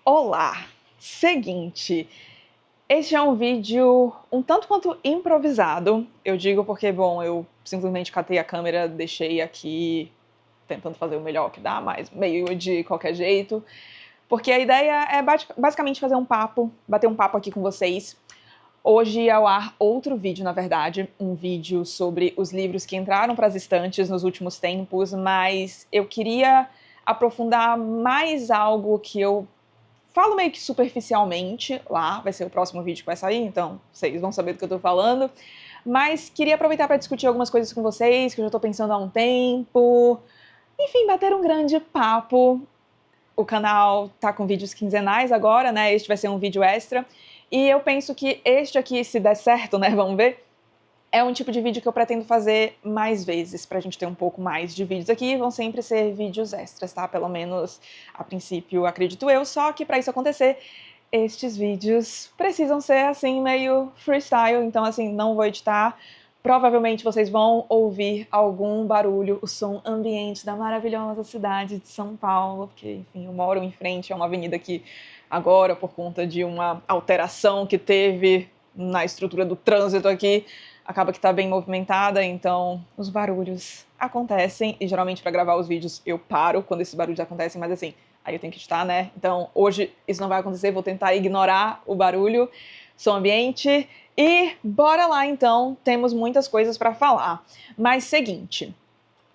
Olá! Seguinte, este é um vídeo um tanto quanto improvisado, eu digo porque, bom, eu simplesmente catei a câmera, deixei aqui tentando fazer o melhor que dá, mas meio de qualquer jeito, porque a ideia é basicamente fazer um papo, bater um papo aqui com vocês. Hoje ao ar outro vídeo, na verdade, um vídeo sobre os livros que entraram para as estantes nos últimos tempos, mas eu queria aprofundar mais algo que eu falo meio que superficialmente lá, vai ser o próximo vídeo que vai sair, então vocês vão saber do que eu tô falando. Mas queria aproveitar para discutir algumas coisas com vocês, que eu já tô pensando há um tempo. Enfim, bater um grande papo. O canal tá com vídeos quinzenais agora, né? Este vai ser um vídeo extra. E eu penso que este aqui, se der certo, né? Vamos ver. É um tipo de vídeo que eu pretendo fazer mais vezes, pra gente ter um pouco mais de vídeos aqui. Vão sempre ser vídeos extras, tá? Pelo menos a princípio, acredito eu. Só que pra isso acontecer, estes vídeos precisam ser, assim, meio freestyle. Então, assim, não vou editar. Provavelmente vocês vão ouvir algum barulho, o som ambiente da maravilhosa cidade de São Paulo, porque, enfim, eu moro em frente a uma avenida aqui agora por conta de uma alteração que teve na estrutura do trânsito aqui. Acaba que tá bem movimentada, então os barulhos acontecem, e geralmente para gravar os vídeos eu paro quando esses barulhos acontecem, mas assim, aí eu tenho que editar, né? Então hoje isso não vai acontecer, vou tentar ignorar o barulho, som ambiente, e bora lá então, temos muitas coisas para falar. Mas seguinte,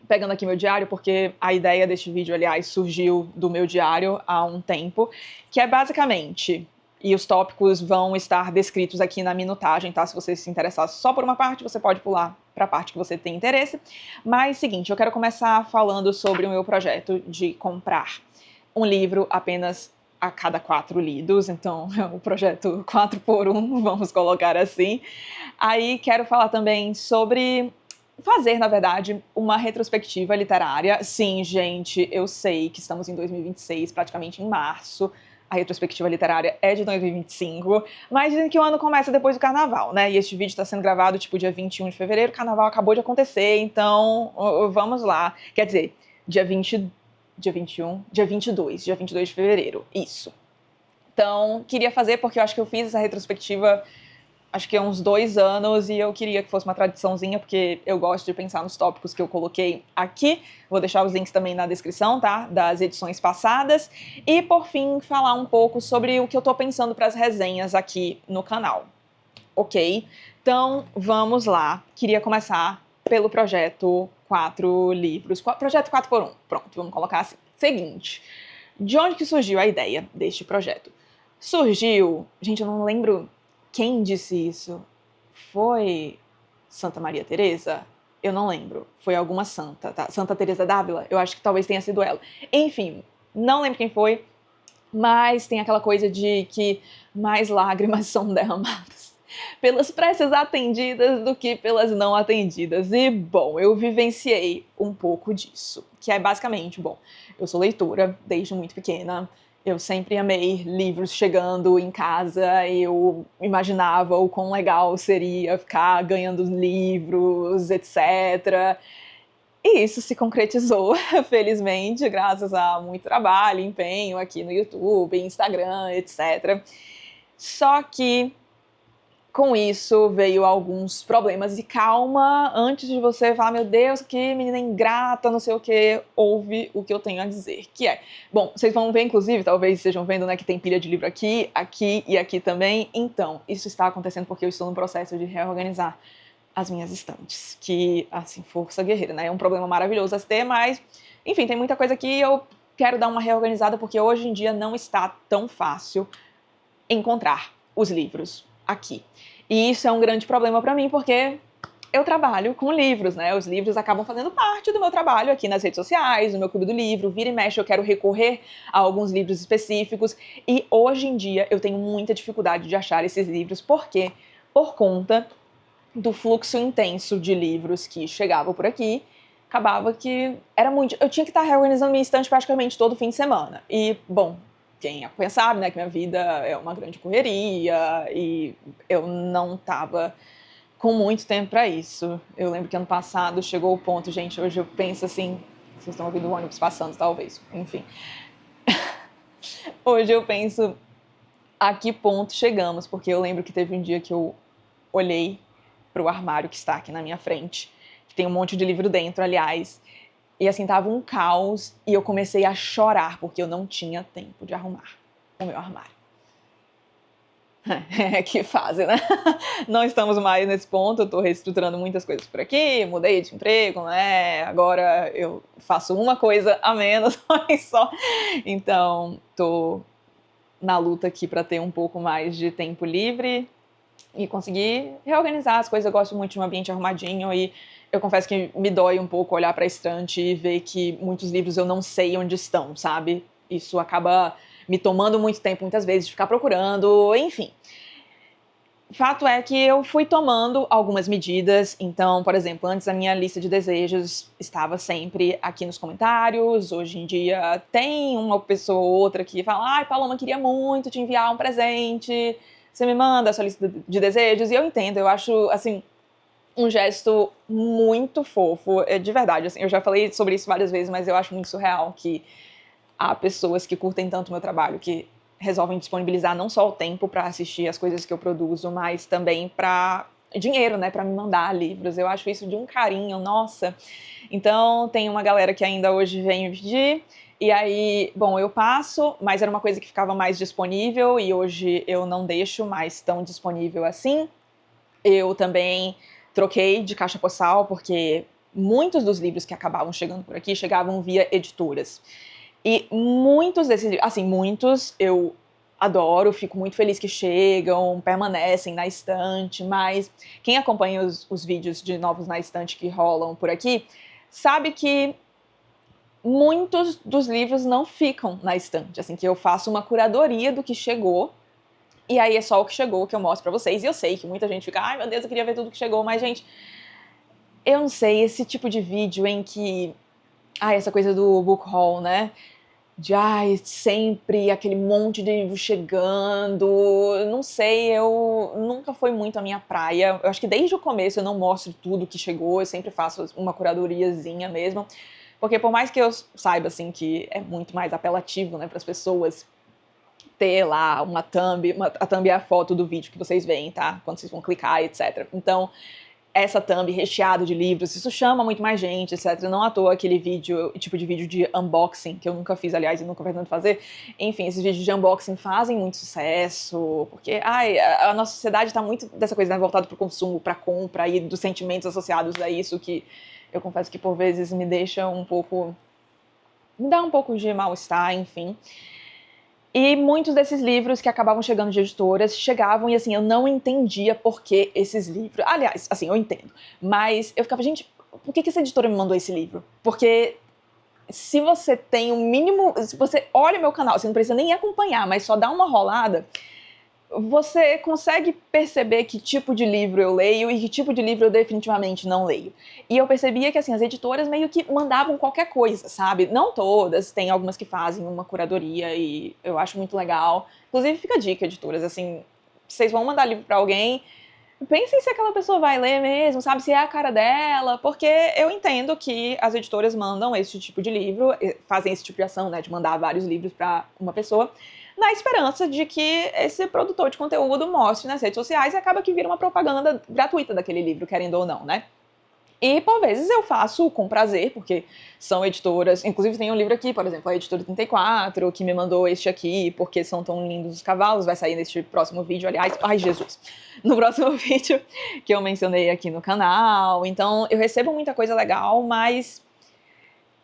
pegando aqui meu diário, porque a ideia deste vídeo, aliás, surgiu do meu diário há um tempo, que é basicamente, e os tópicos vão estar descritos aqui na minutagem, tá? Se você se interessar só por uma parte, você pode pular para a parte que você tem interesse. Mas, seguinte, eu quero começar falando sobre o meu projeto de comprar um livro apenas a cada 4 lidos, então o projeto 4x1, vamos colocar assim. Aí quero falar também sobre fazer, na verdade, uma retrospectiva literária. Sim, gente, eu sei que estamos em 2026, praticamente em março. A retrospectiva literária é de 2025, mas dizem que o ano começa depois do carnaval, né? E este vídeo está sendo gravado, tipo, dia 21 de fevereiro, o carnaval acabou de acontecer, então vamos lá. Quer dizer, dia 21, dia 22 de fevereiro, isso. Então, queria fazer porque eu acho que eu fiz essa retrospectiva acho que há uns 2 anos, e eu queria que fosse uma tradiçãozinha, porque eu gosto de pensar nos tópicos que eu coloquei aqui. Vou deixar os links também na descrição, tá? Das edições passadas. E, por fim, falar um pouco sobre o que eu tô pensando para as resenhas aqui no canal. Ok? Então, vamos lá. Queria começar pelo projeto 4 livros. Projeto 4x1. Pronto, vamos colocar assim. Seguinte, de onde que surgiu a ideia deste projeto? Surgiu... Gente, eu não lembro quem disse isso. Foi Santa Maria Teresa? Eu não lembro. Foi alguma santa, tá? Santa Teresa d'Ávila? Eu acho que talvez tenha sido ela. Enfim, não lembro quem foi, mas tem aquela coisa de que mais lágrimas são derramadas pelas preces atendidas do que pelas não atendidas. E, bom, eu vivenciei um pouco disso, que é basicamente, bom, eu sou leitora desde muito pequena, eu sempre amei livros chegando em casa, eu imaginava o quão legal seria ficar ganhando livros, etc. E isso se concretizou, felizmente, graças a muito trabalho, empenho aqui no YouTube, Instagram, etc. Só que com isso veio alguns problemas. E calma, antes de você falar, meu Deus, que menina ingrata, não sei o que, ouve o que eu tenho a dizer. Que é, bom, vocês vão ver, inclusive, talvez estejam vendo, né, que tem pilha de livro aqui, aqui e aqui também. Então, isso está acontecendo porque eu estou no processo de reorganizar as minhas estantes. Que, assim, força guerreira, né? É um problema maravilhoso a se ter, mas, enfim, tem muita coisa que eu quero dar uma reorganizada porque hoje em dia não está tão fácil encontrar os livros aqui. E isso é um grande problema para mim, porque eu trabalho com livros, né? Os livros acabam fazendo parte do meu trabalho aqui nas redes sociais, no meu clube do livro, vira e mexe eu quero recorrer a alguns livros específicos, e hoje em dia eu tenho muita dificuldade de achar esses livros, porque por conta do fluxo intenso de livros que chegavam por aqui, acabava que era muito... Eu tinha que estar reorganizando minha estante praticamente todo fim de semana. E, bom, quem acompanha sabe, né, que minha vida é uma grande correria e eu não tava com muito tempo para isso. Eu lembro que ano passado chegou o ponto, gente, hoje eu penso assim, vocês estão ouvindo o ônibus passando, talvez, enfim. Hoje eu penso a que ponto chegamos, porque eu lembro que teve um dia que eu olhei pro armário que está aqui na minha frente, que tem um monte de livro dentro, aliás, e assim, tava um caos, e eu comecei a chorar, porque eu não tinha tempo de arrumar o meu armário. Que fase, né? Não estamos mais nesse ponto, eu tô reestruturando muitas coisas por aqui, mudei de emprego, né? Agora eu faço uma coisa a menos, mas só. Então, tô na luta aqui para ter um pouco mais de tempo livre e conseguir reorganizar as coisas. Eu gosto muito de um ambiente arrumadinho e eu confesso que me dói um pouco olhar para a estante e ver que muitos livros eu não sei onde estão, sabe? Isso acaba me tomando muito tempo, muitas vezes, de ficar procurando, enfim. Fato é que eu fui tomando algumas medidas. Então, por exemplo, antes a minha lista de desejos estava sempre aqui nos comentários. Hoje em dia tem uma pessoa ou outra que fala: ai, Paloma, queria muito te enviar um presente. Você me manda a sua lista de desejos? E eu entendo, eu acho, assim, um gesto muito fofo. De verdade, assim, eu já falei sobre isso várias vezes, mas eu acho muito surreal que há pessoas que curtem tanto o meu trabalho, que resolvem disponibilizar não só o tempo para assistir as coisas que eu produzo, mas também para dinheiro, né, para me mandar livros. Eu acho isso de um carinho, nossa. Então, tem uma galera que ainda hoje vem me pedir, e aí, bom, eu passo, mas era uma coisa que ficava mais disponível e hoje eu não deixo mais tão disponível assim. Eu também troquei de caixa postal porque muitos dos livros que acabavam chegando por aqui chegavam via editoras. E muitos desses, assim, muitos eu adoro, fico muito feliz que chegam, permanecem na estante, mas quem acompanha os vídeos de novos na estante que rolam por aqui, sabe que muitos dos livros não ficam na estante, assim, que eu faço uma curadoria do que chegou, e aí é só o que chegou que eu mostro pra vocês, e eu sei que muita gente fica, ai meu Deus, eu queria ver tudo que chegou, mas gente, eu não sei, esse tipo de vídeo em que, ai, essa coisa do book haul, né, de ai, sempre aquele monte de livro chegando, não sei, eu nunca foi muito a minha praia. Eu acho que desde o começo eu não mostro tudo que chegou, eu sempre faço uma curadoriazinha mesmo, porque por mais que eu saiba assim que é muito mais apelativo, né, para as pessoas ter lá uma thumb, a thumb é a foto do vídeo que vocês veem, tá? Quando vocês vão clicar, etc. Então, essa thumb recheada de livros, isso chama muito mais gente, etc. Não à toa aquele vídeo, tipo de vídeo de unboxing, que eu nunca fiz, aliás, e nunca pretendo fazer. Enfim, esses vídeos de unboxing fazem muito sucesso, porque ai, a nossa sociedade tá muito dessa coisa, né, voltada pro consumo, pra compra e dos sentimentos associados a isso, que eu confesso que por vezes me deixa um pouco... me dá um pouco de mal-estar, enfim. E muitos desses livros que acabavam chegando de editoras chegavam e, assim, eu não entendia por que esses livros... Aliás, assim, eu entendo. Mas eu ficava, gente, por que essa editora me mandou esse livro? Porque se você tem um mínimo... Se você olha meu canal, você não precisa nem acompanhar, mas só dá uma rolada, você consegue perceber que tipo de livro eu leio e que tipo de livro eu definitivamente não leio. E eu percebia que, assim, as editoras meio que mandavam qualquer coisa, sabe? Não todas, tem algumas que fazem uma curadoria e eu acho muito legal. Inclusive, fica a dica, editoras, assim, vocês vão mandar livro pra alguém, pensem se aquela pessoa vai ler mesmo, sabe? Se é a cara dela, porque eu entendo que as editoras mandam esse tipo de livro, fazem esse tipo de ação, né, de mandar vários livros pra uma pessoa, na esperança de que esse produtor de conteúdo mostre nas redes sociais e acaba que vira uma propaganda gratuita daquele livro, querendo ou não, né? E, por vezes, eu faço com prazer, porque são editoras... Inclusive, tem um livro aqui, por exemplo, a Editora 34, que me mandou este aqui, porque são tão lindos os cavalos, vai sair neste próximo vídeo, aliás... Ai, Jesus! No próximo vídeo que eu mencionei aqui no canal. Então, eu recebo muita coisa legal, mas...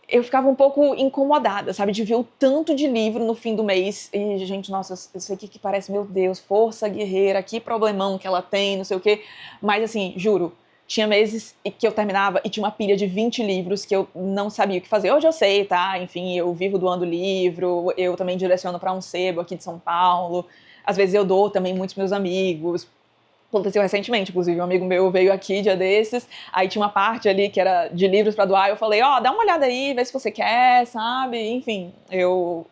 eu ficava um pouco incomodada, sabe? De ver o tanto de livro no fim do mês. E, gente, nossa, isso aqui que parece, meu Deus, força guerreira, que problemão que ela tem, não sei o quê. Mas, assim, juro, tinha meses que eu terminava e tinha uma pilha de 20 livros que eu não sabia o que fazer. Hoje eu sei, tá? Enfim, eu vivo doando livro, eu também direciono para um sebo aqui de São Paulo. Às vezes eu dou também muitos meus amigos. Aconteceu recentemente, inclusive, um amigo meu veio aqui dia desses, aí tinha uma parte ali que era de livros para doar, eu falei, ó, dá uma olhada aí, vê se você quer, sabe? Enfim, eu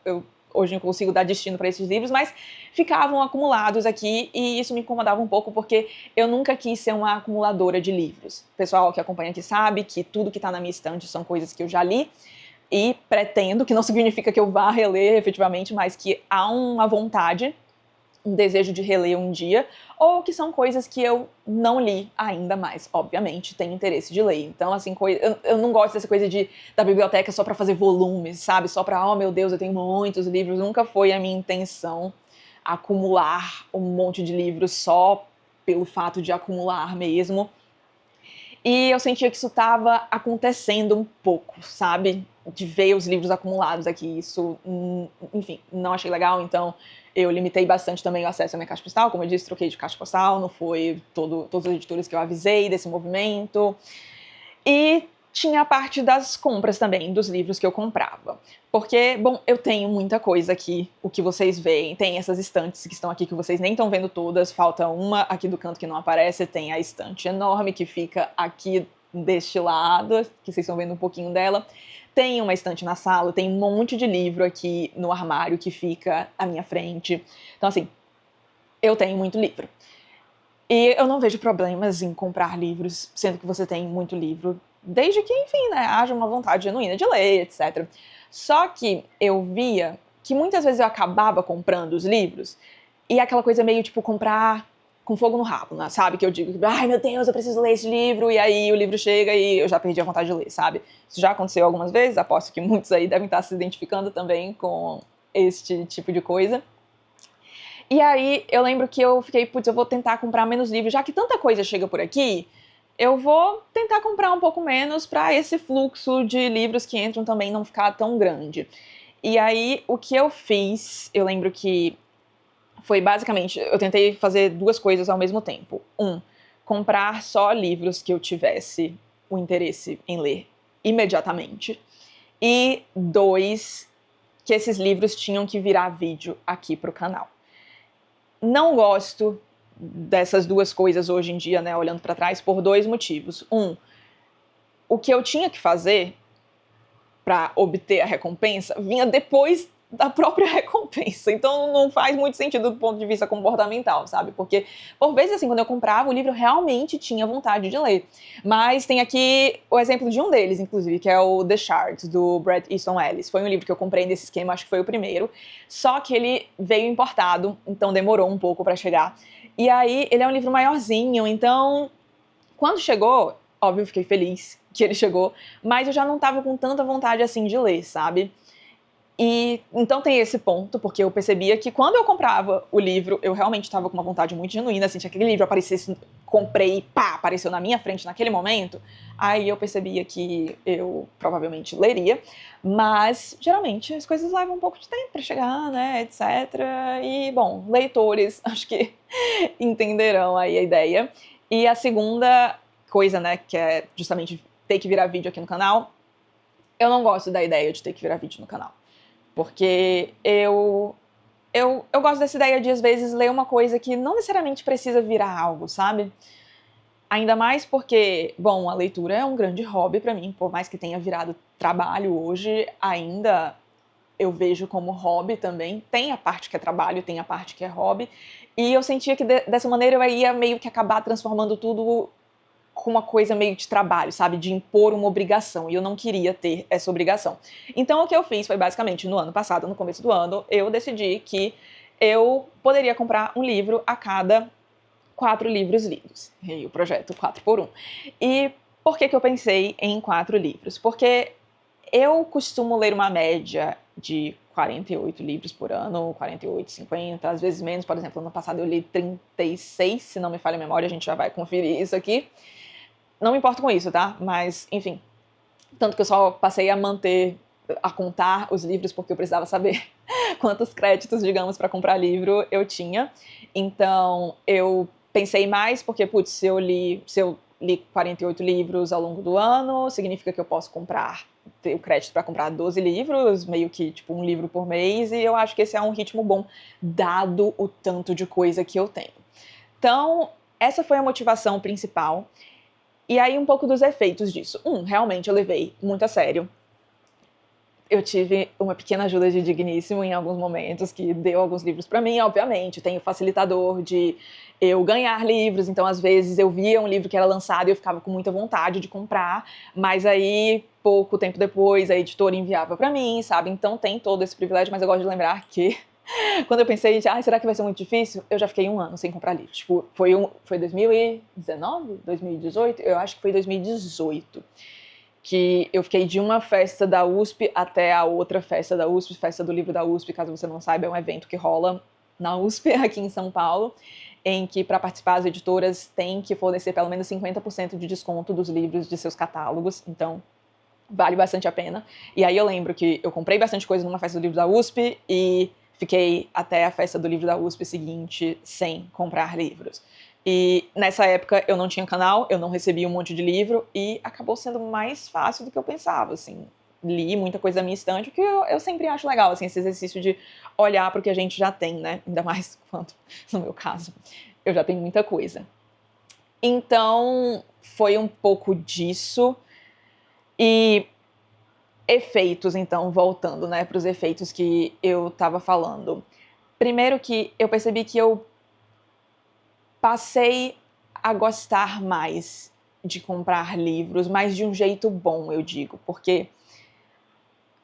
hoje não consigo dar destino para esses livros, mas ficavam acumulados aqui e isso me incomodava um pouco porque eu nunca quis ser uma acumuladora de livros. O pessoal que acompanha aqui sabe que tudo que tá na minha estante são coisas que eu já li e pretendo, que não significa que eu vá reler efetivamente, mas que há uma vontade, um desejo de reler um dia, ou que são coisas que eu não li ainda mais, obviamente, tenho interesse de ler. Então, assim, eu não gosto dessa coisa da biblioteca só pra fazer volumes, sabe? Só pra, oh meu Deus, eu tenho muitos livros. Nunca foi a minha intenção acumular um monte de livros só pelo fato de acumular mesmo. E eu sentia que isso estava acontecendo um pouco, sabe? De ver os livros acumulados aqui. Isso, enfim, não achei legal, então eu limitei bastante também o acesso à minha caixa postal. Como eu disse, troquei de caixa postal, não foi todos os editores que eu avisei desse movimento. E tinha a parte das compras também, dos livros que eu comprava. Porque, bom, eu tenho muita coisa aqui, o que vocês veem. Tem essas estantes que estão aqui, que vocês nem estão vendo todas. Falta uma aqui do canto que não aparece. Tem a estante enorme que fica aqui deste lado, que vocês estão vendo um pouquinho dela. Tem uma estante na sala, tem um monte de livro aqui no armário que fica à minha frente. Então, assim, eu tenho muito livro. E eu não vejo problemas em comprar livros, sendo que você tem muito livro, desde que, enfim, né, haja uma vontade genuína de ler, etc. Só que eu via que muitas vezes eu acabava comprando os livros e aquela coisa meio tipo comprar com fogo no rabo, né, sabe? Que eu digo, ai meu Deus, eu preciso ler esse livro, e aí o livro chega e eu já perdi a vontade de ler, sabe? Isso já aconteceu algumas vezes, aposto que muitos aí devem estar se identificando também com este tipo de coisa. E aí eu lembro que eu fiquei, putz, eu vou tentar comprar menos livros, já que tanta coisa chega por aqui, eu vou tentar comprar um pouco menos para esse fluxo de livros que entram também não ficar tão grande. E aí o que eu fiz, eu lembro que foi basicamente, eu tentei fazer duas coisas ao mesmo tempo. Comprar só livros que eu tivesse o interesse em ler imediatamente. E 2, que esses livros tinham que virar vídeo aqui pro canal. Não gosto dessas duas coisas hoje em dia, né, olhando para trás, por 2 motivos. O que eu tinha que fazer para obter a recompensa vinha depois da própria recompensa. Então não faz muito sentido do ponto de vista comportamental, sabe? Porque, por vezes, assim, quando eu comprava, o livro realmente tinha vontade de ler. Mas tem aqui o exemplo de um deles, inclusive, que é o The Shard, do Bret Easton Ellis. Foi um livro que eu comprei nesse esquema, acho que foi o primeiro. Só que ele veio importado, então demorou um pouco para chegar. E aí, ele é um livro maiorzinho, então, quando chegou, óbvio, eu fiquei feliz que ele chegou, mas eu já não tava com tanta vontade assim de ler, sabe? E então tem esse ponto, porque eu percebia que quando eu comprava o livro, eu realmente estava com uma vontade muito genuína, assim, se aquele livro aparecesse, comprei, pá, apareceu na minha frente naquele momento, aí eu percebia que eu provavelmente leria, mas geralmente as coisas levam um pouco de tempo para chegar, né, etc. E, bom, leitores acho que entenderão aí a ideia. E a segunda coisa, né, que é justamente ter que virar vídeo aqui no canal, eu não gosto da ideia de ter que virar vídeo no canal. Porque eu gosto dessa ideia de, às vezes, ler uma coisa que não necessariamente precisa virar algo, sabe? Ainda mais porque, bom, a leitura é um grande hobby pra mim, por mais que tenha virado trabalho hoje, ainda eu vejo como hobby também. Tem a parte que é trabalho, tem a parte que é hobby. E eu sentia que dessa maneira eu ia meio que acabar transformando tudo com uma coisa meio de trabalho, sabe? De impor uma obrigação. E eu não queria ter essa obrigação. Então o que eu fiz foi basicamente, no ano passado, no começo do ano, eu decidi que eu poderia comprar um livro a cada 4 livros lidos. E o projeto 4x1. E por que eu pensei em 4 livros? Porque eu costumo ler uma média de 48 livros por ano, 48, 50, às vezes menos. Por exemplo, ano passado eu li 36, se não me falha a memória, a gente já vai conferir isso aqui. Não me importo com isso, tá? Mas, enfim. Tanto que eu só passei a contar os livros porque eu precisava saber quantos créditos, digamos, para comprar livro eu tinha. Então, eu pensei mais porque, putz, se eu li 48 livros ao longo do ano, significa que eu posso ter o crédito para comprar 12 livros, meio que, tipo, um livro por mês, e eu acho que esse é um ritmo bom, dado o tanto de coisa que eu tenho. Então, essa foi a motivação principal. E aí um pouco dos efeitos disso. Realmente eu levei muito a sério eu tive uma pequena ajuda de Digníssimo em alguns momentos, que deu alguns livros para mim, obviamente. Tem o facilitador de eu ganhar livros, então às vezes eu via um livro que era lançado e eu ficava com muita vontade de comprar, mas aí pouco tempo depois a editora enviava para mim, sabe? Então tem todo esse privilégio, mas eu gosto de lembrar que quando eu pensei, será que vai ser muito difícil? Eu já fiquei um ano sem comprar livro. Tipo, foi 2019? 2018? Eu acho que foi 2018. Que eu fiquei de uma festa da USP até a outra festa da USP, festa do livro da USP, caso você não saiba, é um evento que rola na USP, aqui em São Paulo, em que para participar as editoras têm que fornecer pelo menos 50% de desconto dos livros de seus catálogos, então vale bastante a pena. E aí eu lembro que eu comprei bastante coisa numa festa do livro da USP e fiquei até a festa do livro da USP seguinte sem comprar livros. E nessa época eu não tinha canal, eu não recebia um monte de livro e acabou sendo mais fácil do que eu pensava, assim. Li muita coisa da minha estante, o que eu sempre acho legal, assim, esse exercício de olhar para o que a gente já tem, né? Ainda mais quando, no meu caso, eu já tenho muita coisa. Então, foi um pouco disso. E efeitos, então, voltando, né, para os efeitos que eu estava falando. Primeiro que eu percebi que eu passei a gostar mais de comprar livros, mas de um jeito bom, eu digo, porque,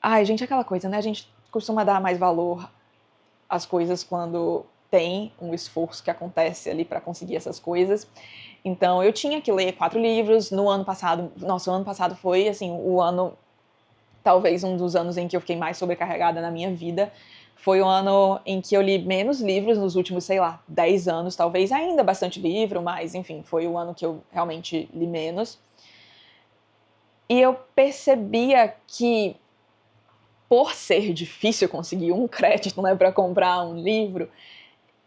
ai, gente, é aquela coisa, né, a gente costuma dar mais valor às coisas quando tem um esforço que acontece ali para conseguir essas coisas. Então, eu tinha que ler 4 livros no ano passado. Nossa, o ano passado foi, assim, o ano, talvez um dos anos em que eu fiquei mais sobrecarregada na minha vida. Foi o ano em que eu li menos livros nos últimos, sei lá, 10 anos, talvez. Ainda bastante livro, mas, enfim, foi o ano que eu realmente li menos. E eu percebia que, por ser difícil conseguir um crédito, né, para comprar um livro,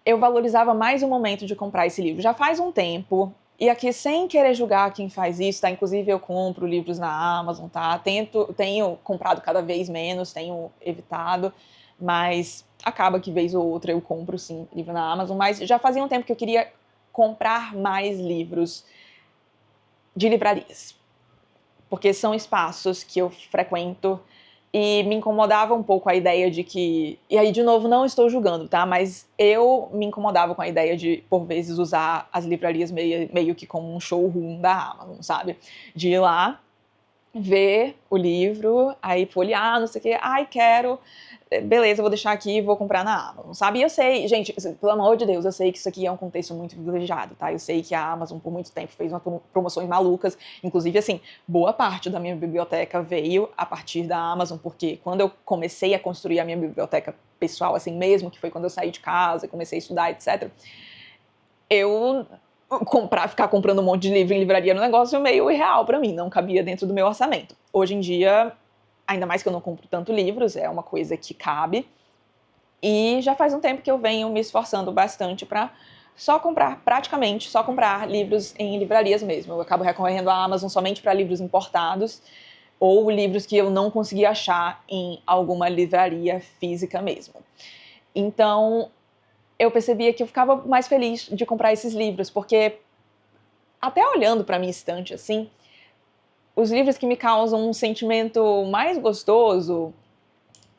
eu valorizava mais o momento de comprar esse livro. Já faz um tempo, e aqui sem querer julgar quem faz isso, tá? Inclusive eu compro livros na Amazon, tá? Tenho comprado cada vez menos, tenho evitado, mas acaba que vez ou outra eu compro sim livro na Amazon, mas já fazia um tempo que eu queria comprar mais livros de livrarias, porque são espaços que eu frequento e me incomodava um pouco a ideia de que... E aí, de novo, não estou julgando, tá? Mas eu me incomodava com a ideia de, por vezes, usar as livrarias meio que como um showroom da Amazon, sabe? De ir lá, ver o livro, aí folhear, não sei o quê. Ai, quero... Beleza, vou deixar aqui e vou comprar na Amazon, sabe? E eu sei, gente, pelo amor de Deus, eu sei que isso aqui é um contexto muito privilegiado, tá? Eu sei que a Amazon, por muito tempo, fez umas promoções malucas. Inclusive, assim, boa parte da minha biblioteca veio a partir da Amazon, porque quando eu comecei a construir a minha biblioteca pessoal, assim mesmo, que foi quando eu saí de casa, comecei a estudar, etc., eu ficar comprando um monte de livro em livraria era um negócio meio irreal pra mim, não cabia dentro do meu orçamento. Hoje em dia, ainda mais que eu não compro tanto livros, é uma coisa que cabe. E já faz um tempo que eu venho me esforçando bastante para praticamente só comprar livros em livrarias mesmo. Eu acabo recorrendo à Amazon somente para livros importados ou livros que eu não consegui achar em alguma livraria física mesmo. Então, eu percebia que eu ficava mais feliz de comprar esses livros, porque até olhando para minha estante assim, os livros que me causam um sentimento mais gostoso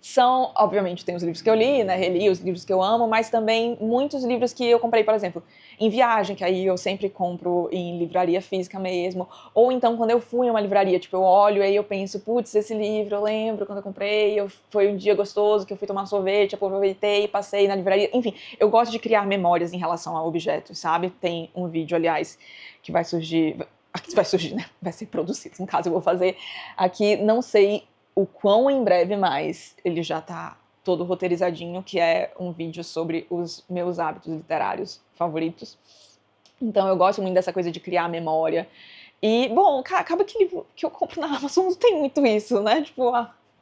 são, obviamente, tem os livros que eu li, né, reli, os livros que eu amo, mas também muitos livros que eu comprei, por exemplo, em viagem, que aí eu sempre compro em livraria física mesmo, ou então quando eu fui em uma livraria, tipo, eu olho e aí eu penso, putz, esse livro eu lembro quando eu comprei, foi um dia gostoso que eu fui tomar sorvete, aproveitei, passei na livraria, enfim, eu gosto de criar memórias em relação a objetos, sabe? Tem um vídeo, aliás, que vai surgir, né? Vai ser produzido, no caso eu vou fazer aqui, não sei o quão em breve mais ele já tá todo roteirizadinho, que é um vídeo sobre os meus hábitos literários favoritos. Então eu gosto muito dessa coisa de criar memória. E, bom, acaba que livro que eu compro na Amazon não tem muito isso, né? Tipo,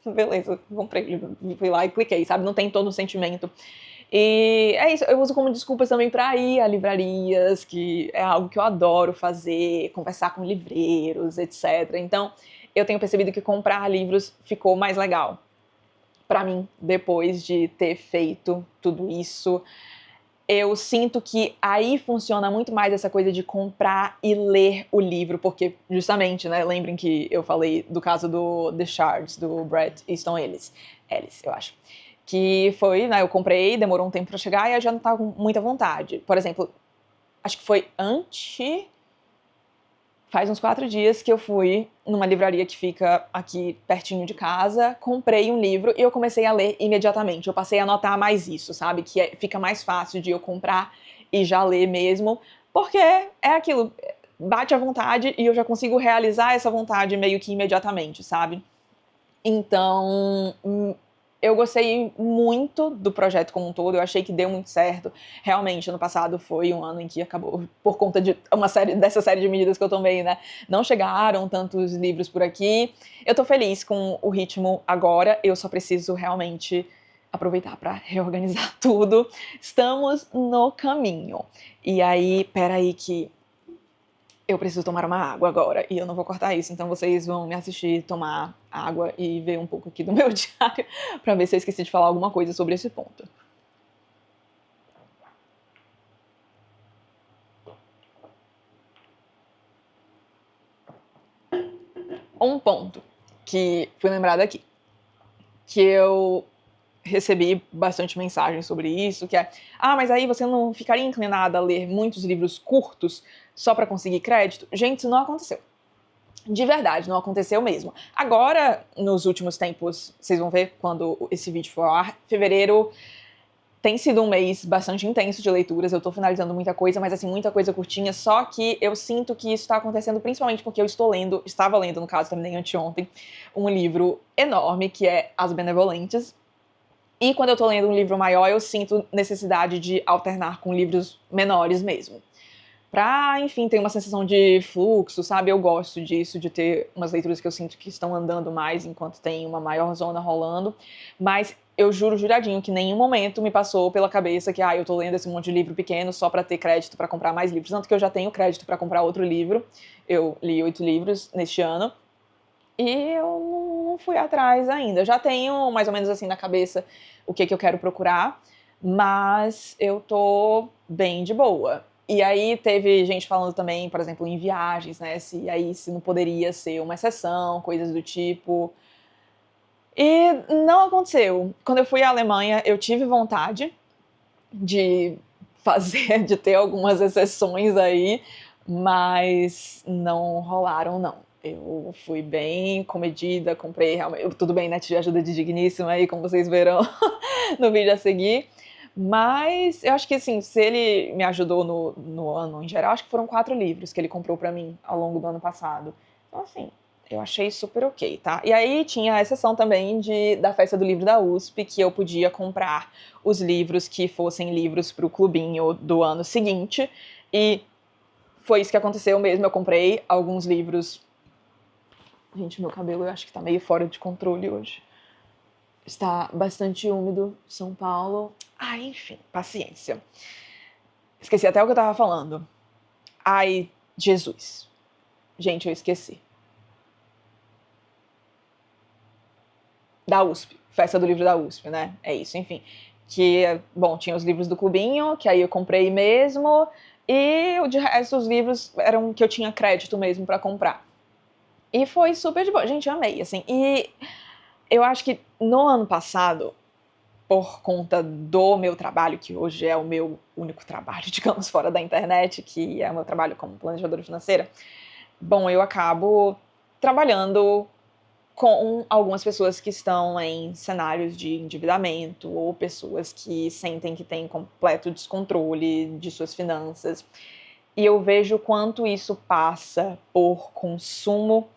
beleza, comprei, fui lá e cliquei, sabe? Não tem todo o sentimento. E é isso, eu uso como desculpas também para ir a livrarias, que é algo que eu adoro fazer, conversar com livreiros, etc. Então, eu tenho percebido que comprar livros ficou mais legal para mim depois de ter feito tudo isso. eu sinto que aí funciona muito mais essa coisa de comprar e ler o livro, porque justamente, né, lembrem que eu falei do caso do The Shards, do Bret Easton Ellis, eu acho. Que foi, né, eu comprei, demorou um tempo pra chegar e eu já não tava com muita vontade. Por exemplo, acho que foi faz uns 4 dias que eu fui numa livraria que fica aqui pertinho de casa, comprei um livro e eu comecei a ler imediatamente. Eu passei a notar mais isso, sabe? Que fica mais fácil de eu comprar e já ler mesmo, porque é aquilo, bate à vontade e eu já consigo realizar essa vontade meio que imediatamente, sabe? Então, eu gostei muito do projeto como um todo, eu achei que deu muito certo. Realmente, ano passado foi um ano em que acabou, por conta de dessa série de medidas que eu tomei, né? Não chegaram tantos livros por aqui. Eu tô feliz com o ritmo agora, eu só preciso realmente aproveitar para reorganizar tudo. Estamos no caminho. E aí, peraí que eu preciso tomar uma água agora e eu não vou cortar isso, então vocês vão me assistir tomar água e ver um pouco aqui do meu diário pra ver se eu esqueci de falar alguma coisa sobre esse ponto. Um ponto que fui lembrada aqui, que eu recebi bastante mensagens sobre isso, que é: ah, mas aí você não ficaria inclinada a ler muitos livros curtos só para conseguir crédito? Gente, isso não aconteceu. De verdade, não aconteceu mesmo. Agora, nos últimos tempos, vocês vão ver quando esse vídeo for ao ar, fevereiro tem sido um mês bastante intenso de leituras, eu tô finalizando muita coisa, mas assim, muita coisa curtinha, só que eu sinto que isso tá acontecendo principalmente porque eu estava lendo, no caso, terminei anteontem, um livro enorme, que é As Benevolentes, e quando eu tô lendo um livro maior, eu sinto necessidade de alternar com livros menores mesmo. Pra, enfim, ter uma sensação de fluxo, sabe? Eu gosto disso, de ter umas leituras que eu sinto que estão andando mais enquanto tem uma maior zona rolando, mas eu juro juradinho que em nenhum momento me passou pela cabeça que eu tô lendo esse monte de livro pequeno só pra ter crédito pra comprar mais livros, tanto que eu já tenho crédito pra comprar outro livro, eu li 8 livros neste ano, e eu não fui atrás ainda. Eu já tenho mais ou menos assim na cabeça o que eu quero procurar, mas eu tô bem de boa. E aí teve gente falando também, por exemplo, em viagens, né? Se não poderia ser uma exceção, coisas do tipo. E não aconteceu. Quando eu fui à Alemanha, eu tive vontade de fazer, de ter algumas exceções aí, mas não rolaram, não. Eu fui bem comedida, comprei realmente. Tudo bem, né? Tive ajuda de digníssima aí, como vocês verão no vídeo a seguir. Mas eu acho que, assim, se ele me ajudou no ano em geral, acho que foram 4 livros que ele comprou pra mim ao longo do ano passado. Então, assim, eu achei super ok, tá? E aí tinha a exceção também da festa do livro da USP, que eu podia comprar os livros que fossem livros pro clubinho do ano seguinte. E foi isso que aconteceu mesmo. Eu comprei alguns livros. Gente, meu cabelo eu acho que tá meio fora de controle hoje. Está bastante úmido, São Paulo. Enfim, paciência. Esqueci até o que eu tava falando. Ai, Jesus. Gente, eu esqueci. Da USP. Festa do livro da USP, né? É isso, enfim. Que, bom, tinha os livros do clubinho, que aí eu comprei mesmo. E de resto, os livros eram que eu tinha crédito mesmo pra comprar. E foi super de boa. Gente, eu amei, assim. E eu acho que no ano passado, por conta do meu trabalho, que hoje é o meu único trabalho, digamos, fora da internet, que é o meu trabalho como planejadora financeira, bom, eu acabo trabalhando com algumas pessoas que estão em cenários de endividamento ou pessoas que sentem que têm completo descontrole de suas finanças. E eu vejo quanto isso passa por consumo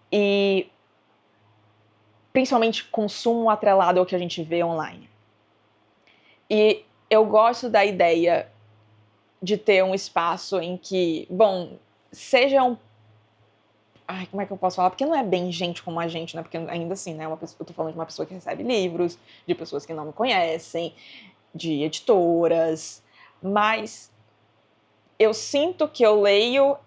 e principalmente consumo atrelado ao que a gente vê online. E eu gosto da ideia de ter um espaço em que, bom, sejam... como é que eu posso falar? Porque não é bem gente como a gente, né? Porque ainda assim, né? Eu tô falando de uma pessoa que recebe livros, de pessoas que não me conhecem, de editoras, mas eu sinto que eu leio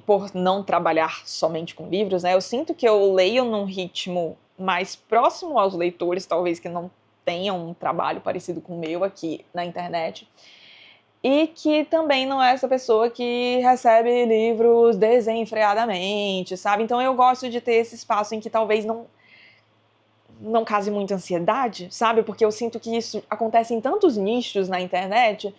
por não trabalhar somente com livros, né? Eu sinto que eu leio num ritmo mais próximo aos leitores, talvez que não tenham um trabalho parecido com o meu aqui na internet. e que também não é essa pessoa que recebe livros desenfreadamente, sabe? Então eu gosto de ter esse espaço em que talvez não cause muita ansiedade, sabe? Porque eu sinto que isso acontece em tantos nichos na internet,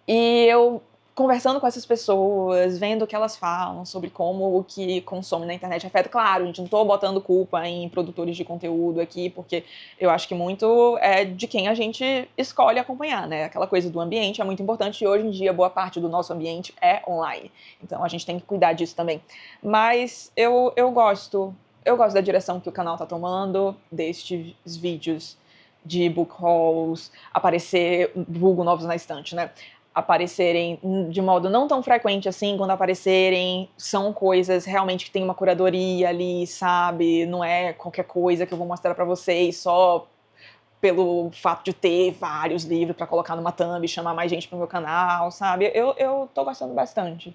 e eu conversando com essas pessoas, vendo o que elas falam sobre como o que consome na internet afeta. Claro, a gente não tô botando culpa em produtores de conteúdo aqui, porque eu acho que muito é de quem a gente escolhe acompanhar, né? Aquela coisa do ambiente é muito importante, e hoje em dia boa parte do nosso ambiente é online. Então a gente tem que cuidar disso também. Mas eu gosto da direção que o canal tá tomando, destes vídeos de book hauls, aparecer, vulgo novos na estante, né? Aparecerem de modo não tão frequente assim, quando aparecerem, são coisas realmente que tem uma curadoria ali, sabe? Não é qualquer coisa que eu vou mostrar pra vocês só pelo fato de ter vários livros pra colocar numa thumb e chamar mais gente pro meu canal, sabe? Eu tô gostando bastante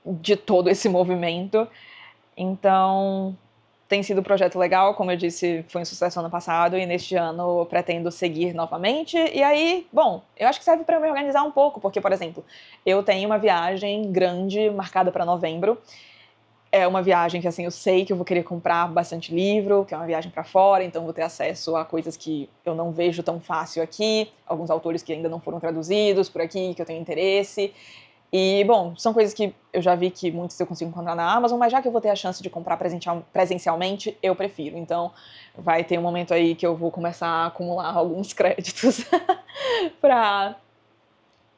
de todo esse movimento. Então, tem sido um projeto legal, como eu disse, foi um sucesso ano passado, e neste ano eu pretendo seguir novamente. E aí, bom, eu acho que serve para me organizar um pouco, porque, por exemplo, eu tenho uma viagem grande marcada para novembro. É uma viagem que, assim, eu sei que eu vou querer comprar bastante livro, que é uma viagem para fora, então vou ter acesso a coisas que eu não vejo tão fácil aqui, alguns autores que ainda não foram traduzidos por aqui, que eu tenho interesse. E, bom, são coisas que eu já vi que muitos eu consigo encontrar na Amazon, mas já que eu vou ter a chance de comprar presencialmente, eu prefiro. Então, vai ter um momento aí que eu vou começar a acumular alguns créditos para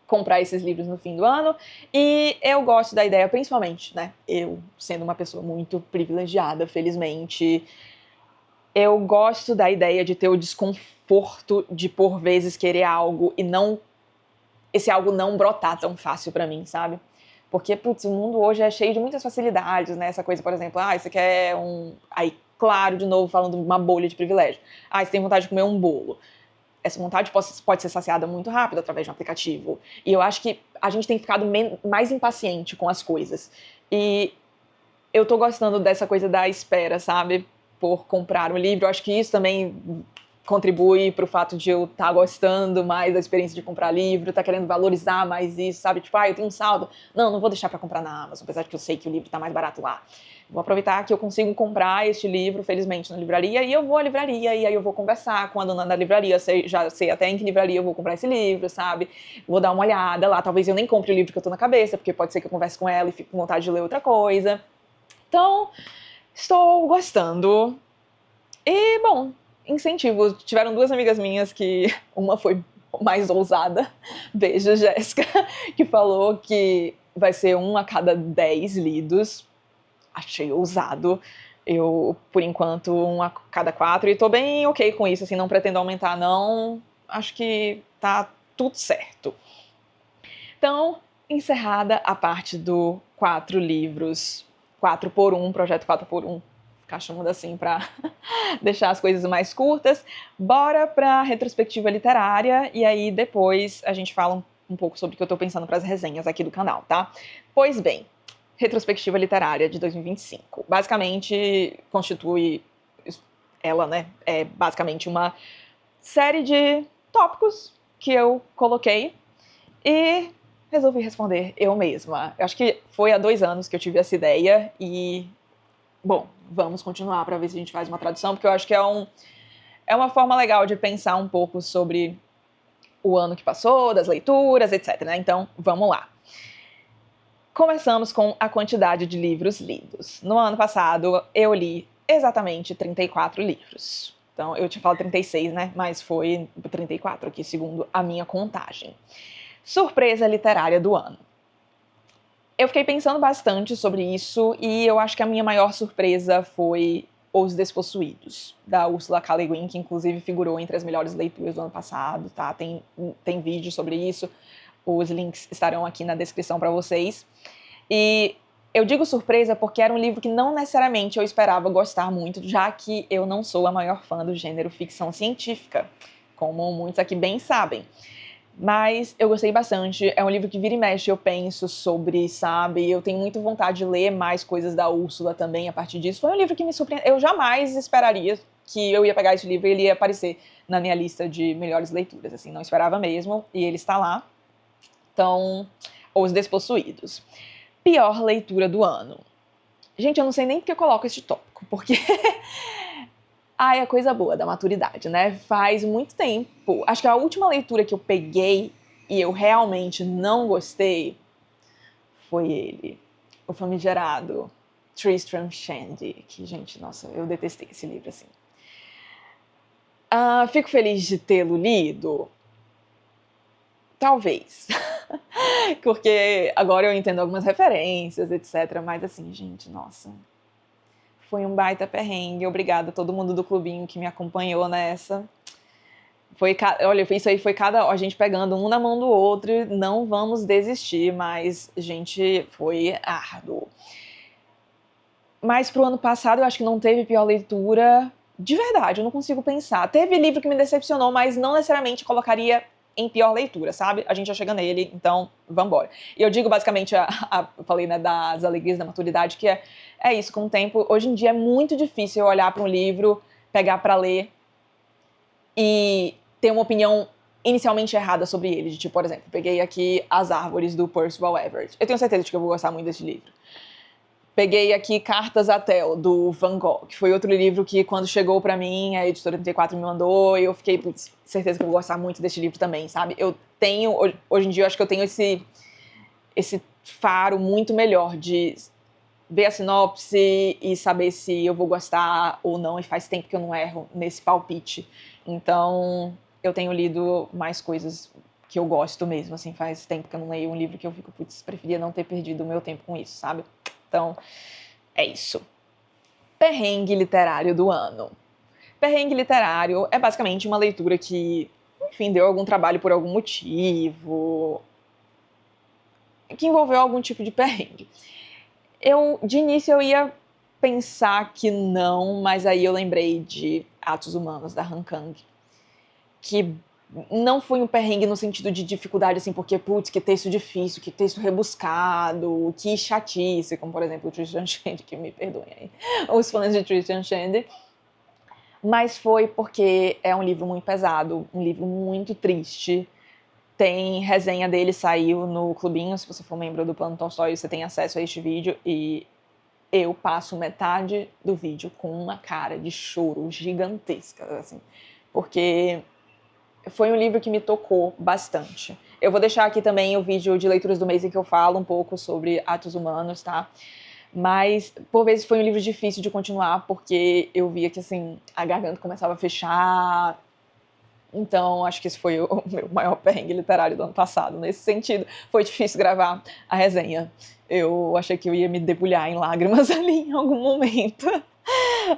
comprar esses livros no fim do ano. E eu gosto da ideia, principalmente, né? Eu, sendo uma pessoa muito privilegiada, felizmente, eu gosto da ideia de ter o desconforto de, por vezes, querer algo e não esse algo não brotar tão fácil pra mim, sabe? Porque, putz, o mundo hoje é cheio de muitas facilidades, né? Essa coisa, por exemplo, você quer um... Aí, claro, de novo, falando de uma bolha de privilégio. Você tem vontade de comer um bolo. Essa vontade pode ser saciada muito rápido através de um aplicativo. E eu acho que a gente tem ficado mais impaciente com as coisas. E eu tô gostando dessa coisa da espera, sabe? Por comprar um livro. Eu acho que isso também contribui pro fato de eu estar gostando mais da experiência de comprar livro, tá querendo valorizar mais isso, sabe? Tipo, eu tenho um saldo. Não vou deixar pra comprar na Amazon, apesar de que eu sei que o livro tá mais barato lá. Vou aproveitar que eu consigo comprar este livro, felizmente, na livraria, e eu vou à livraria, e aí eu vou conversar com a dona da livraria, já sei até em que livraria eu vou comprar esse livro, sabe? Vou dar uma olhada lá, talvez eu nem compre o livro que eu tô na cabeça, porque pode ser que eu converse com ela e fique com vontade de ler outra coisa. Então, estou gostando. E, bom, incentivo. Tiveram duas amigas minhas que uma foi mais ousada, beijo, Jéssica, que falou que vai ser 1 a cada 10 lidos. Achei ousado. Eu, por enquanto, 1 a cada 4, e tô bem ok com isso, assim, não pretendo aumentar, não. Acho que tá tudo certo. Então, encerrada a parte do 4 livros, 4x1, projeto 4x1, ficar chamando assim pra deixar as coisas mais curtas. Bora pra retrospectiva literária, e aí depois a gente fala um pouco sobre o que eu tô pensando pras resenhas aqui do canal, tá? Pois bem, retrospectiva literária de 2025. Basicamente, constitui ela, né? É basicamente uma série de tópicos que eu coloquei e resolvi responder eu mesma. Eu acho que foi há 2 anos que eu tive essa ideia e, bom, vamos continuar para ver se a gente faz uma tradução, porque eu acho que é uma forma legal de pensar um pouco sobre o ano que passou, das leituras, etc, né? Então, vamos lá. Começamos com a quantidade de livros lidos. No ano passado, eu li exatamente 34 livros. Então, eu tinha falado 36, né? Mas foi 34 aqui, segundo a minha contagem. Surpresa literária do ano. Eu fiquei pensando bastante sobre isso e eu acho que a minha maior surpresa foi Os Despossuídos, da Ursula K. Le Guin, que inclusive figurou entre as melhores leituras do ano passado, tá? Tem vídeo sobre isso. Os links estarão aqui na descrição para vocês. E eu digo surpresa porque era um livro que não necessariamente eu esperava gostar muito, já que eu não sou a maior fã do gênero ficção científica, como muitos aqui bem sabem. Mas eu gostei bastante, é um livro que vira e mexe eu penso sobre, sabe? Eu tenho muita vontade de ler mais coisas da Úrsula também a partir disso. Foi um livro que me surpreendeu, eu jamais esperaria, que eu ia pegar esse livro e ele ia aparecer na minha lista de melhores leituras, assim, não esperava mesmo, e ele está lá. Então, Os Despossuídos. Pior leitura do ano. Gente, eu não sei nem porque eu coloco esse tópico, porque ai, é coisa boa da maturidade, né? Faz muito tempo. Acho que a última leitura que eu peguei e eu realmente não gostei foi ele, o famigerado Tristram Shandy, que, gente, nossa, eu detestei esse livro, assim. Fico feliz de tê-lo lido? Talvez. Porque agora eu entendo algumas referências, etc. Mas assim, gente, nossa. Foi um baita perrengue. Obrigada a todo mundo do clubinho que me acompanhou nessa. Olha, isso aí foi a gente pegando um na mão do outro. Não vamos desistir, mas, gente, foi árduo. Mas pro ano passado eu acho que não teve pior leitura. De verdade, eu não consigo pensar. Teve livro que me decepcionou, mas não necessariamente colocaria em pior leitura, sabe? A gente já chega nele, então vambora. E eu digo basicamente, eu falei, né, das alegrias da maturidade, que é isso, com o tempo, hoje em dia é muito difícil eu olhar para um livro, pegar para ler e ter uma opinião inicialmente errada sobre ele. De, tipo, por exemplo, peguei aqui As Árvores, do Percival Everett. Eu tenho certeza de que eu vou gostar muito desse livro. Peguei aqui Cartas a Tel, do Van Gogh, que foi outro livro que, quando chegou pra mim, a editora 34 me mandou, e eu fiquei, putz, certeza que eu vou gostar muito desse livro também, sabe? Eu tenho, hoje em dia, eu acho que eu tenho esse faro muito melhor de ver a sinopse e saber se eu vou gostar ou não, e faz tempo que eu não erro nesse palpite. Então, eu tenho lido mais coisas que eu gosto mesmo, assim, faz tempo que eu não leio um livro que eu fico, putz, preferia não ter perdido o meu tempo com isso, sabe? Então, é isso. Perrengue literário do ano. Perrengue literário é basicamente uma leitura que, enfim, deu algum trabalho por algum motivo, que envolveu algum tipo de perrengue. De início, eu ia pensar que não, mas aí eu lembrei de Atos Humanos, da Han Kang, que não foi um perrengue no sentido de dificuldade, assim, porque, putz, que texto difícil, que texto rebuscado, que chatice, como, por exemplo, o Tristram Shandy, que me perdoem aí, os fãs de Tristram Shandy. Mas foi porque é um livro muito pesado, um livro muito triste. Tem resenha dele, saiu no clubinho, se você for membro do Plano Tolstói, você tem acesso a este vídeo, e eu passo metade do vídeo com uma cara de choro gigantesca, assim, porque foi um livro que me tocou bastante. Eu vou deixar aqui também o vídeo de leituras do mês em que eu falo um pouco sobre Atos Humanos, tá? Mas, por vezes, foi um livro difícil de continuar, porque eu via que, assim, a garganta começava a fechar. Então, acho que esse foi o meu maior perrengue literário do ano passado. Nesse sentido, foi difícil gravar a resenha. Eu achei que eu ia me debulhar em lágrimas ali em algum momento.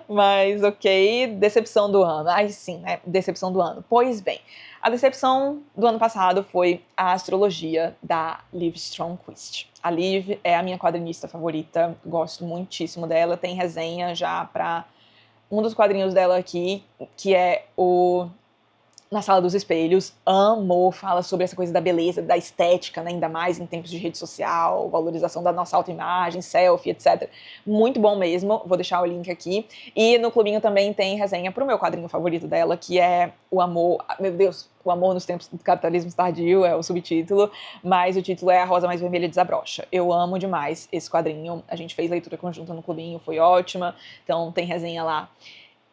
Mas, ok, decepção do ano. Ai, sim, né? Decepção do ano. Pois bem, a decepção do ano passado foi a astrologia da Liv Stromquist. A Liv é a minha quadrinista favorita, gosto muitíssimo dela. Tem resenha já para um dos quadrinhos dela aqui, que é o Na Sala dos Espelhos. Amo, fala sobre essa coisa da beleza, da estética, né? Ainda mais em tempos de rede social, valorização da nossa autoimagem, selfie, etc. Muito bom mesmo, vou deixar o link aqui. E no clubinho também tem resenha pro meu quadrinho favorito dela, que é O Amor, meu Deus, O Amor nos Tempos do Capitalismo Tardio, é o subtítulo, mas o título é A Rosa Mais Vermelha Desabrocha. Eu amo demais esse quadrinho, a gente fez leitura conjunta no clubinho, foi ótima, então tem resenha lá.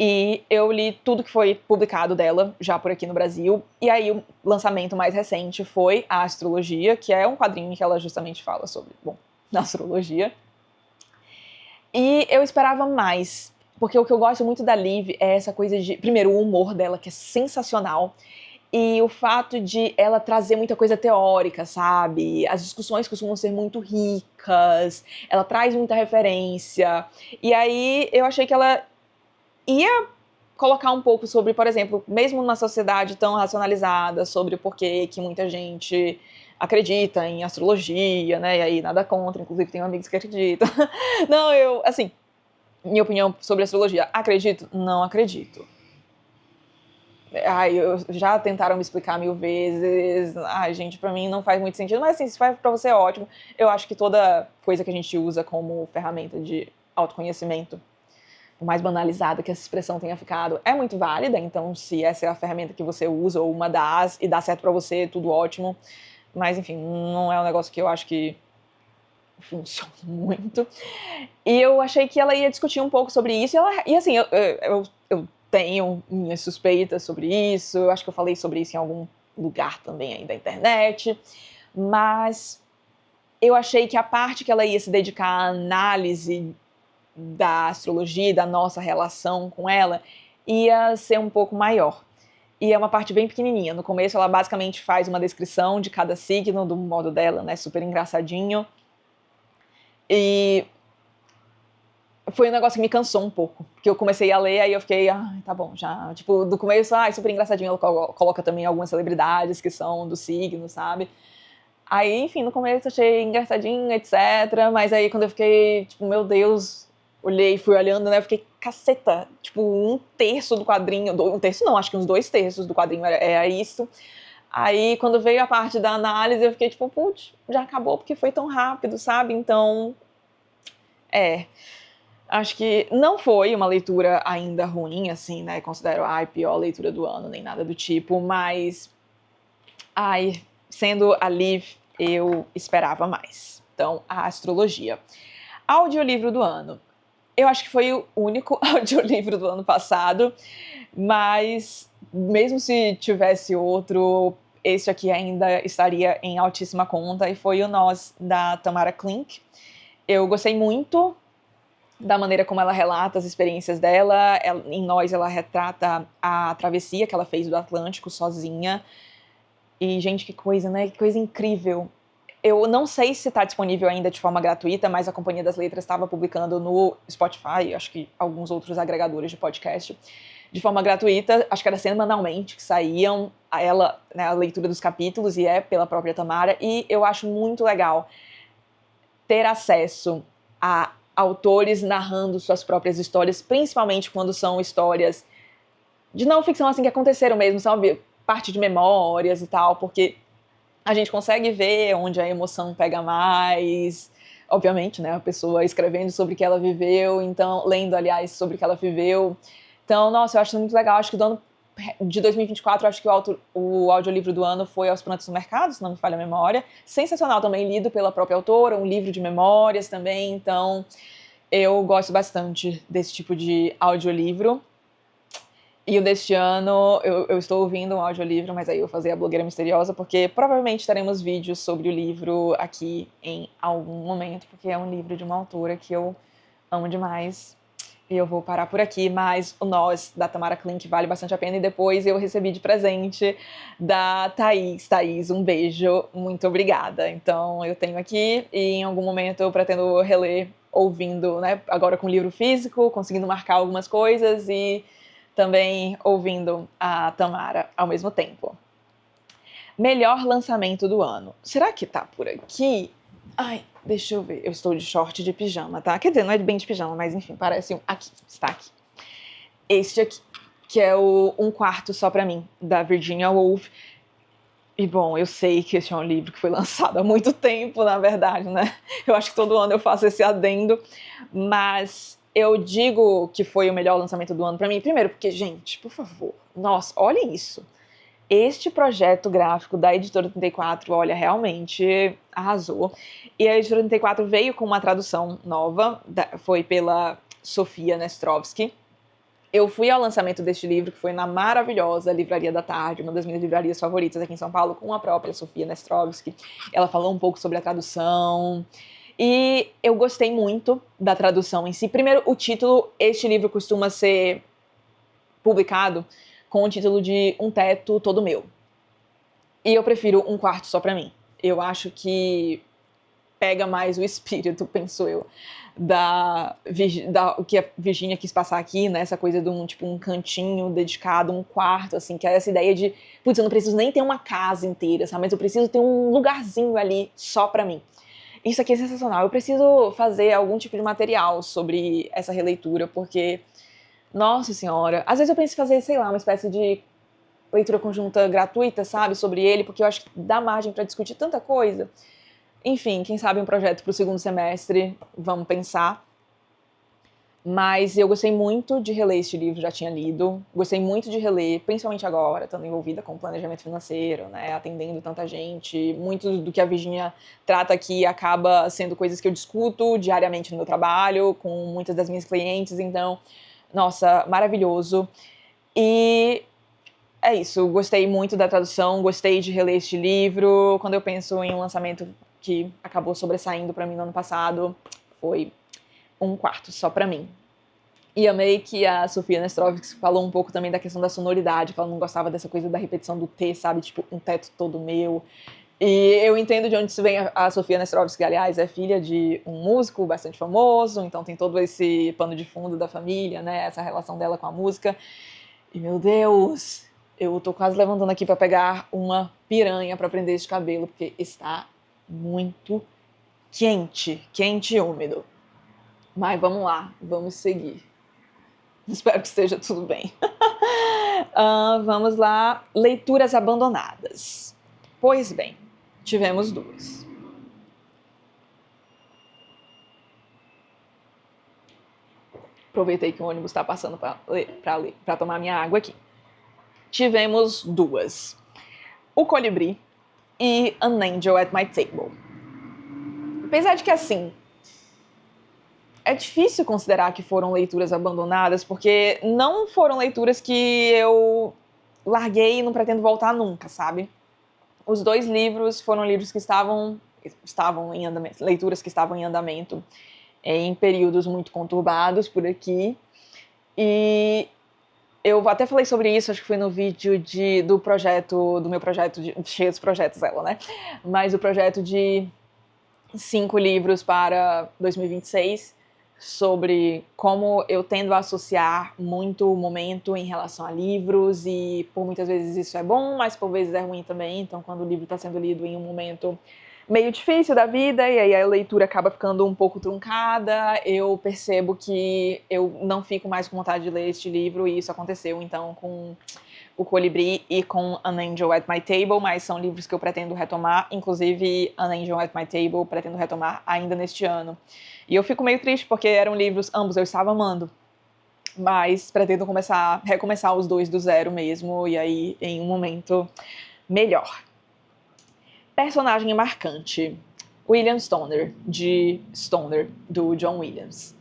E eu li tudo que foi publicado dela, já por aqui no Brasil. E aí o lançamento mais recente foi A Astrologia, que é um quadrinho que ela justamente fala sobre, bom, astrologia. E eu esperava mais, porque o que eu gosto muito da Liv é essa coisa de, primeiro, o humor dela, que é sensacional, e o fato de ela trazer muita coisa teórica, sabe? As discussões costumam ser muito ricas, ela traz muita referência. E aí eu achei que ela ia colocar um pouco sobre, por exemplo, mesmo numa sociedade tão racionalizada, sobre o porquê que muita gente acredita em astrologia, né? E aí nada contra, inclusive tenho amigos que acreditam. Não, assim, minha opinião sobre astrologia, acredito? Não acredito. Ai, já tentaram me explicar 1000 vezes. Ai, gente, pra mim não faz muito sentido. Mas assim, se faz pra você, é ótimo. Eu acho que toda coisa que a gente usa como ferramenta de autoconhecimento o mais banalizada que essa expressão tenha ficado, é muito válida, então se essa é a ferramenta que você usa, ou uma das, e dá certo pra você, tudo ótimo. Mas, enfim, não é um negócio que eu acho que funciona muito. E eu achei que ela ia discutir um pouco sobre isso, e assim, eu tenho minhas suspeitas sobre isso, eu acho que eu falei sobre isso em algum lugar também aí da internet, mas eu achei que a parte que ela ia se dedicar à análise da astrologia, da nossa relação com ela, ia ser um pouco maior. E é uma parte bem pequenininha. No começo ela basicamente faz uma descrição de cada signo, do modo dela, né, super engraçadinho. E foi um negócio que me cansou um pouco, porque eu comecei a ler, aí eu fiquei, tá bom, já, tipo, do começo, super engraçadinho, ela coloca também algumas celebridades que são do signo, sabe? Aí, enfim, no começo eu achei engraçadinho, etc, mas aí quando eu fiquei, tipo, meu Deus, olhei, fui olhando, né, eu fiquei, caceta, tipo, um terço do quadrinho, um terço não, acho que uns 2/3 do quadrinho era isso. Aí, quando veio a parte da análise, eu fiquei tipo, putz, já acabou porque foi tão rápido, sabe? Então, acho que não foi uma leitura ainda ruim, assim, né? Considero a pior leitura do ano, nem nada do tipo, mas, sendo a Liv, eu esperava mais. Então, a astrologia. Audiolivro do ano. Eu acho que foi o único audiolivro do ano passado, mas mesmo se tivesse outro, esse aqui ainda estaria em altíssima conta, e foi o Nós, da Tamara Klink. Eu gostei muito da maneira como ela relata as experiências dela. Em Nós, ela retrata a travessia que ela fez do Atlântico sozinha. E, gente, que coisa, né? Que coisa incrível. Eu não sei se está disponível ainda de forma gratuita, mas a Companhia das Letras estava publicando no Spotify, acho que alguns outros agregadores de podcast, de forma gratuita, acho que era semanalmente que saíam né, a leitura dos capítulos, e é pela própria Tamara, e eu acho muito legal ter acesso a autores narrando suas próprias histórias, principalmente quando são histórias de não ficção, assim, que aconteceram mesmo, sabe? Parte de memórias e tal, porque a gente consegue ver onde a emoção pega mais, obviamente, né, a pessoa escrevendo sobre o que ela viveu, então, lendo, aliás, sobre o que ela viveu. Então, nossa, eu acho muito legal. Acho que do ano de 2024, acho que o audiolivro do ano foi Aos Prantos no Mercado, se não me falha a memória. Sensacional também, lido pela própria autora, um livro de memórias também, então eu gosto bastante desse tipo de audiolivro. E o deste ano, eu estou ouvindo um audiolivro, mas aí eu vou fazer a blogueira misteriosa, porque provavelmente teremos vídeos sobre o livro aqui em algum momento, porque é um livro de uma autora que eu amo demais. E eu vou parar por aqui, mas o Nós, da Tamara Klink, vale bastante a pena. E depois eu recebi de presente da Thaís. Thaís, um beijo, muito obrigada. Então eu tenho aqui, e em algum momento eu pretendo reler ouvindo, né, agora com livro físico, conseguindo marcar algumas coisas e também ouvindo a Tamara ao mesmo tempo. Melhor lançamento do ano. Será que tá por aqui? Ai, deixa eu ver. Eu estou de short de pijama, tá? Quer dizer, não é bem de pijama, mas enfim, parece um... Aqui, está aqui. Este aqui, que é o Um Quarto Só Pra Mim, da Virginia Woolf. E, bom, eu sei que esse é um livro que foi lançado há muito tempo, na verdade, né? Eu acho que todo ano eu faço esse adendo, mas eu digo que foi o melhor lançamento do ano pra mim, primeiro porque, gente, por favor, nossa, olhem isso. Este projeto gráfico da Editora 34, olha, realmente arrasou. E a Editora 34 veio com uma tradução nova, foi pela Sofia Nestrovsky. Eu fui ao lançamento deste livro, que foi na maravilhosa Livraria da Tarde, uma das minhas livrarias favoritas aqui em São Paulo, com a própria Sofia Nestrovsky. Ela falou um pouco sobre a tradução, e eu gostei muito da tradução em si. Primeiro, o título. Este livro costuma ser publicado com o título de Um Teto Todo Meu. E eu prefiro Um Quarto Só Pra Mim. Eu acho que pega mais o espírito, penso eu, o que a Virginia quis passar aqui, né? Essa coisa de um cantinho dedicado, um quarto, assim, que é essa ideia de, putz, eu não preciso nem ter uma casa inteira, sabe? Mas eu preciso ter um lugarzinho ali só pra mim. Isso aqui é sensacional. Eu preciso fazer algum tipo de material sobre essa releitura, porque, nossa senhora, às vezes eu penso em fazer, sei lá, uma espécie de leitura conjunta gratuita, sabe, sobre ele, porque eu acho que dá margem pra discutir tanta coisa. Enfim, quem sabe um projeto pro segundo semestre, vamos pensar. Mas eu gostei muito de reler este livro, já tinha lido. Gostei muito de reler, principalmente agora, estando envolvida com planejamento financeiro, né, atendendo tanta gente. Muito do que a Virginia trata aqui acaba sendo coisas que eu discuto diariamente no meu trabalho, com muitas das minhas clientes. Então, nossa, maravilhoso. E é isso, gostei muito da tradução, gostei de reler este livro. Quando eu penso em um lançamento que acabou sobressaindo para mim no ano passado, foi um quarto só para mim. E amei que a Sofia Nestrovix falou um pouco também da questão da sonoridade, que ela não gostava dessa coisa da repetição do T, sabe? Tipo, um teto todo meu. E eu entendo de onde se vem a Sofia Nestrovix, que, aliás, é filha de um músico bastante famoso, então tem todo esse pano de fundo da família, né? Essa relação dela com a música. E, meu Deus, eu tô quase levantando aqui para pegar uma piranha para prender esse cabelo, porque está muito quente, quente e úmido. Mas vamos lá, vamos seguir. Espero que esteja tudo bem. Vamos lá. Leituras abandonadas. Pois bem, tivemos duas. Aproveitei que o ônibus está passando para tomar minha água aqui. Tivemos duas. O Colibri e An Angel at My Table. Apesar de que, assim, é difícil considerar que foram leituras abandonadas, porque não foram leituras que eu larguei e não pretendo voltar nunca, sabe? Os dois livros foram livros que estavam em andamento, leituras que estavam em andamento em períodos muito conturbados por aqui. E eu até falei sobre isso, acho que foi no vídeo do meu projeto, cheio dos projetos ela, né? Mas o projeto de 5 livros para 2026, sobre como eu tendo a associar muito o momento em relação a livros, e por muitas vezes isso é bom, mas por vezes é ruim também. Então, quando o livro está sendo lido em um momento meio difícil da vida, e aí a leitura acaba ficando um pouco truncada, eu percebo que eu não fico mais com vontade de ler este livro, e isso aconteceu então com o Colibri e com An Angel at My Table, mas são livros que eu pretendo retomar, inclusive An Angel at My Table pretendo retomar ainda neste ano. E eu fico meio triste porque eram livros, ambos eu estava amando, mas pretendo recomeçar os dois do zero mesmo, e aí em um momento melhor. Personagem marcante. William Stoner, de Stoner, do John Williams.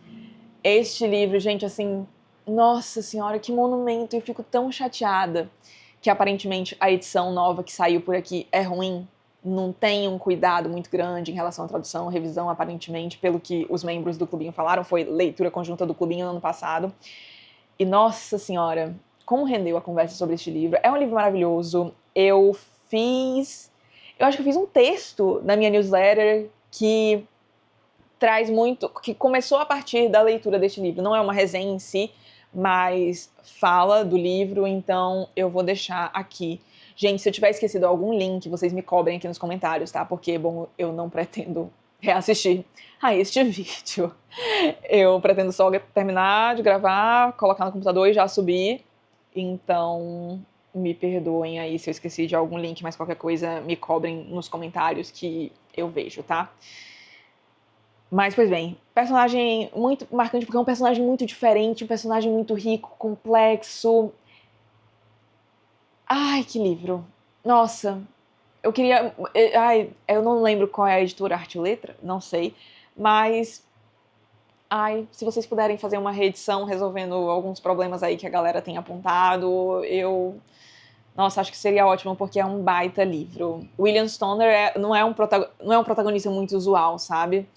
Este livro, gente, assim, nossa senhora, que monumento, eu fico tão chateada que aparentemente a edição nova que saiu por aqui é ruim, não tem um cuidado muito grande em relação à tradução, revisão, aparentemente, pelo que os membros do clubinho falaram, foi leitura conjunta do clubinho no ano passado. E nossa senhora, como rendeu a conversa sobre este livro. É um livro maravilhoso. Eu acho que eu fiz um texto na minha newsletter que traz muito, que começou a partir da leitura deste livro. Não é uma resenha em si, mas fala do livro, então eu vou deixar aqui. Gente, se eu tiver esquecido algum link, vocês me cobrem aqui nos comentários, tá? Porque, bom, eu não pretendo reassistir a este vídeo. Eu pretendo só terminar de gravar, colocar no computador e já subir. Então, me perdoem aí se eu esqueci de algum link, mas qualquer coisa me cobrem nos comentários que eu vejo, tá? Mas, pois bem, personagem muito marcante porque é um personagem muito diferente, um personagem muito rico, complexo. Ai, que livro. Nossa, eu queria... Ai, eu não lembro qual é a editora Arte e Letra, não sei. Mas, ai, se vocês puderem fazer uma reedição resolvendo alguns problemas aí que a galera tem apontado, nossa, acho que seria ótimo, porque é um baita livro. William Stoner não é um protagonista muito usual, sabe?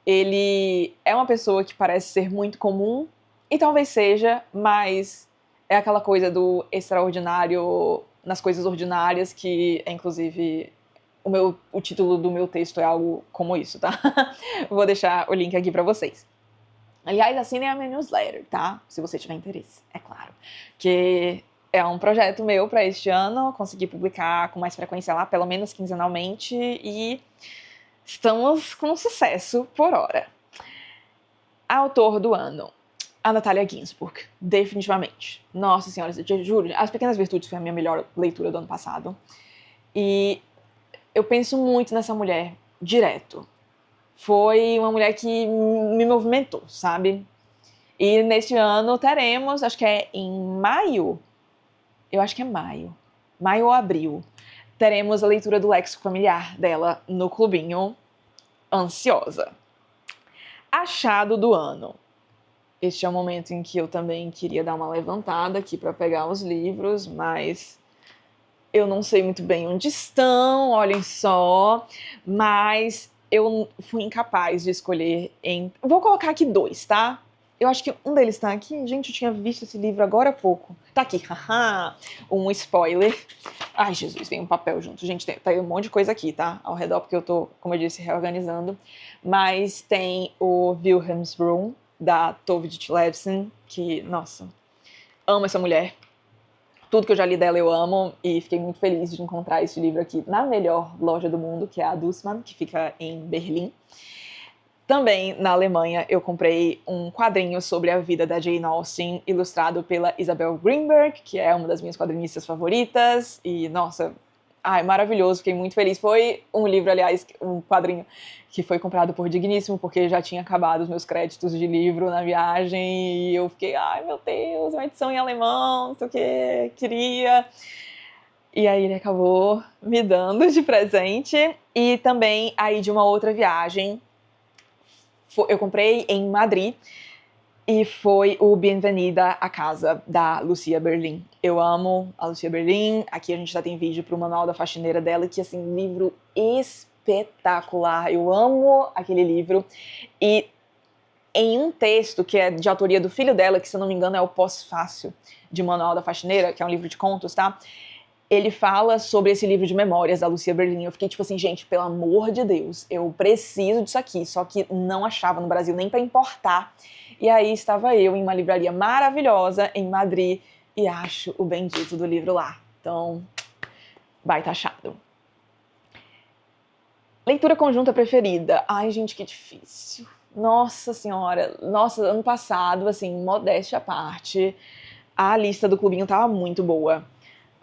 Ele é uma pessoa que parece ser muito comum, e talvez seja, mas é aquela coisa do extraordinário nas coisas ordinárias, que é inclusive o título do meu texto é algo como isso, tá? Vou deixar o link aqui pra vocês. Aliás, assinem a minha newsletter, tá? Se você tiver interesse, é claro. Que é um projeto meu pra este ano, conseguir publicar com mais frequência lá, pelo menos quinzenalmente, e estamos com sucesso por hora. Autor do ano. A Natalia Ginzburg, definitivamente. Nossa senhora, eu juro, As Pequenas Virtudes foi a minha melhor leitura do ano passado. E eu penso muito nessa mulher, direto. Foi uma mulher que me movimentou, sabe? E neste ano teremos, acho que é em maio, eu acho que é maio ou abril, teremos a leitura do léxico familiar dela no clubinho. Ansiosa. Achado do ano. Este é o momento em que eu também queria dar uma levantada aqui para pegar os livros, mas eu não sei muito bem onde estão, olhem só, mas eu fui incapaz de escolher em... Vou colocar aqui 2, tá? Eu acho que um deles tá aqui. Gente, eu tinha visto esse livro agora há pouco. Tá aqui, haha, um spoiler. Ai, Jesus, vem um papel junto. Gente, tá aí um monte de coisa aqui, tá? Ao redor, porque eu tô, como eu disse, reorganizando. Mas tem o Wilhelmsbrunn, da Tove Ditlevsen, que, nossa, amo essa mulher. Tudo que eu já li dela eu amo e fiquei muito feliz de encontrar esse livro aqui na melhor loja do mundo, que é a Dussmann, que fica em Berlim. Também na Alemanha eu comprei um quadrinho sobre a vida da Jane Austen, ilustrado pela Isabel Greenberg, que é uma das minhas quadrinistas favoritas. E, nossa, maravilhoso, fiquei muito feliz. Foi um livro, aliás, um quadrinho que foi comprado por Digníssimo, porque já tinha acabado os meus créditos de livro na viagem. E eu fiquei, ai meu Deus, uma edição em alemão, não sei o que, queria. E aí ele acabou me dando de presente. E também aí de uma outra viagem, eu comprei em Madrid e foi o Bienvenida à Casa, da Lucia Berlin. Eu amo a Lucia Berlin. Aqui a gente já tem vídeo pro Manual da Faxineira dela, que, assim, livro espetacular. Eu amo aquele livro. E em um texto que é de autoria do filho dela, que, se eu não me engano, é o pós-fácil de Manual da Faxineira, que é um livro de contos, tá? Ele fala sobre esse livro de memórias da Lucia Berlin. Eu fiquei tipo assim, gente, pelo amor de Deus, eu preciso disso aqui. Só que não achava no Brasil nem para importar. E aí estava eu em uma livraria maravilhosa em Madrid e acho o bendito do livro lá. Então, baita achado. Leitura conjunta preferida. Ai, gente, que difícil. Nossa senhora. Nossa, ano passado, assim, modéstia à parte, a lista do clubinho tava muito boa.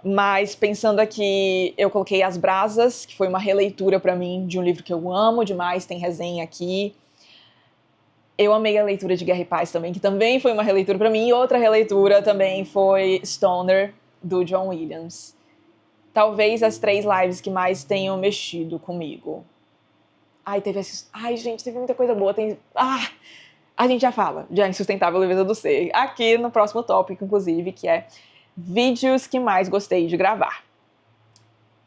Mas pensando aqui, eu coloquei As Brasas, que foi uma releitura para mim de um livro que eu amo demais, tem resenha aqui. Eu amei a leitura de Guerra e Paz também, que também foi uma releitura para mim. E outra releitura também foi Stoner, do John Williams. Talvez as 3 lives que mais tenham mexido comigo. Ai, gente, teve muita coisa boa. A gente já fala de A Insustentável Leveza do Ser. Aqui no próximo tópico, inclusive, que é vídeos que mais gostei de gravar.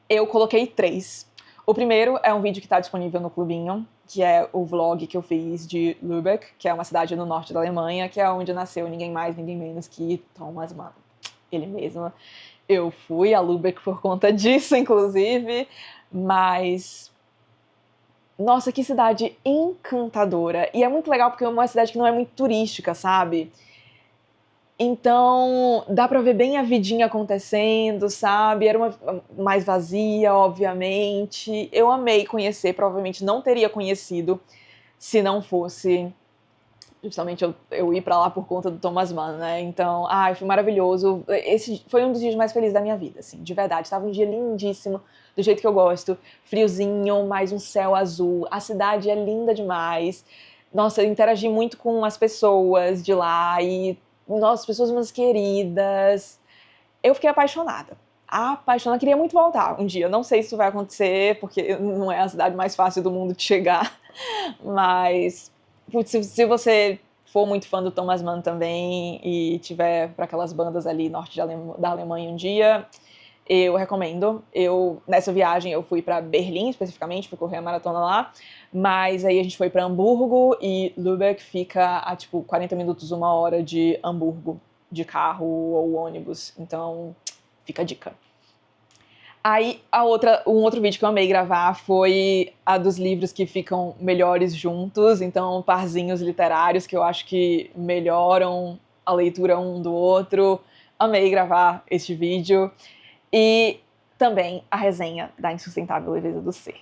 Eu coloquei 3. O primeiro é um vídeo que está disponível no clubinho, que é o vlog que eu fiz de Lübeck, que é uma cidade no norte da Alemanha, que é onde nasceu ninguém mais, ninguém menos que Thomas Mann. Ele mesmo. Eu fui a Lübeck por conta disso, inclusive, mas... Nossa, que cidade encantadora. E é muito legal porque é uma cidade que não é muito turística, sabe? Então, dá pra ver bem a vidinha acontecendo, sabe? Era uma mais vazia, obviamente. Eu amei conhecer, provavelmente não teria conhecido se não fosse justamente eu ir pra lá por conta do Thomas Mann, né? Então, foi maravilhoso. Esse foi um dos dias mais felizes da minha vida, assim, de verdade. Tava um dia lindíssimo, do jeito que eu gosto. Friozinho, mais um céu azul. A cidade é linda demais. Nossa, eu interagi muito com as pessoas de lá e, nossa, pessoas mais queridas. Eu fiquei apaixonada. Apaixonada. Queria muito voltar um dia. Não sei se isso vai acontecer, porque não é a cidade mais fácil do mundo de chegar. Mas se você for muito fã do Thomas Mann também e tiver para aquelas bandas ali norte da Alemanha um dia, eu recomendo. Nessa viagem eu fui para Berlim especificamente, fui correr a maratona lá, mas aí a gente foi para Hamburgo e Lübeck fica a tipo 40 minutos, 1 hora de Hamburgo, de carro ou ônibus, então fica a dica. Aí um outro vídeo que eu amei gravar foi a dos livros que ficam melhores juntos, então parzinhos literários que eu acho que melhoram a leitura um do outro. Amei gravar este vídeo. E também a resenha da Insustentável Leveza do Ser.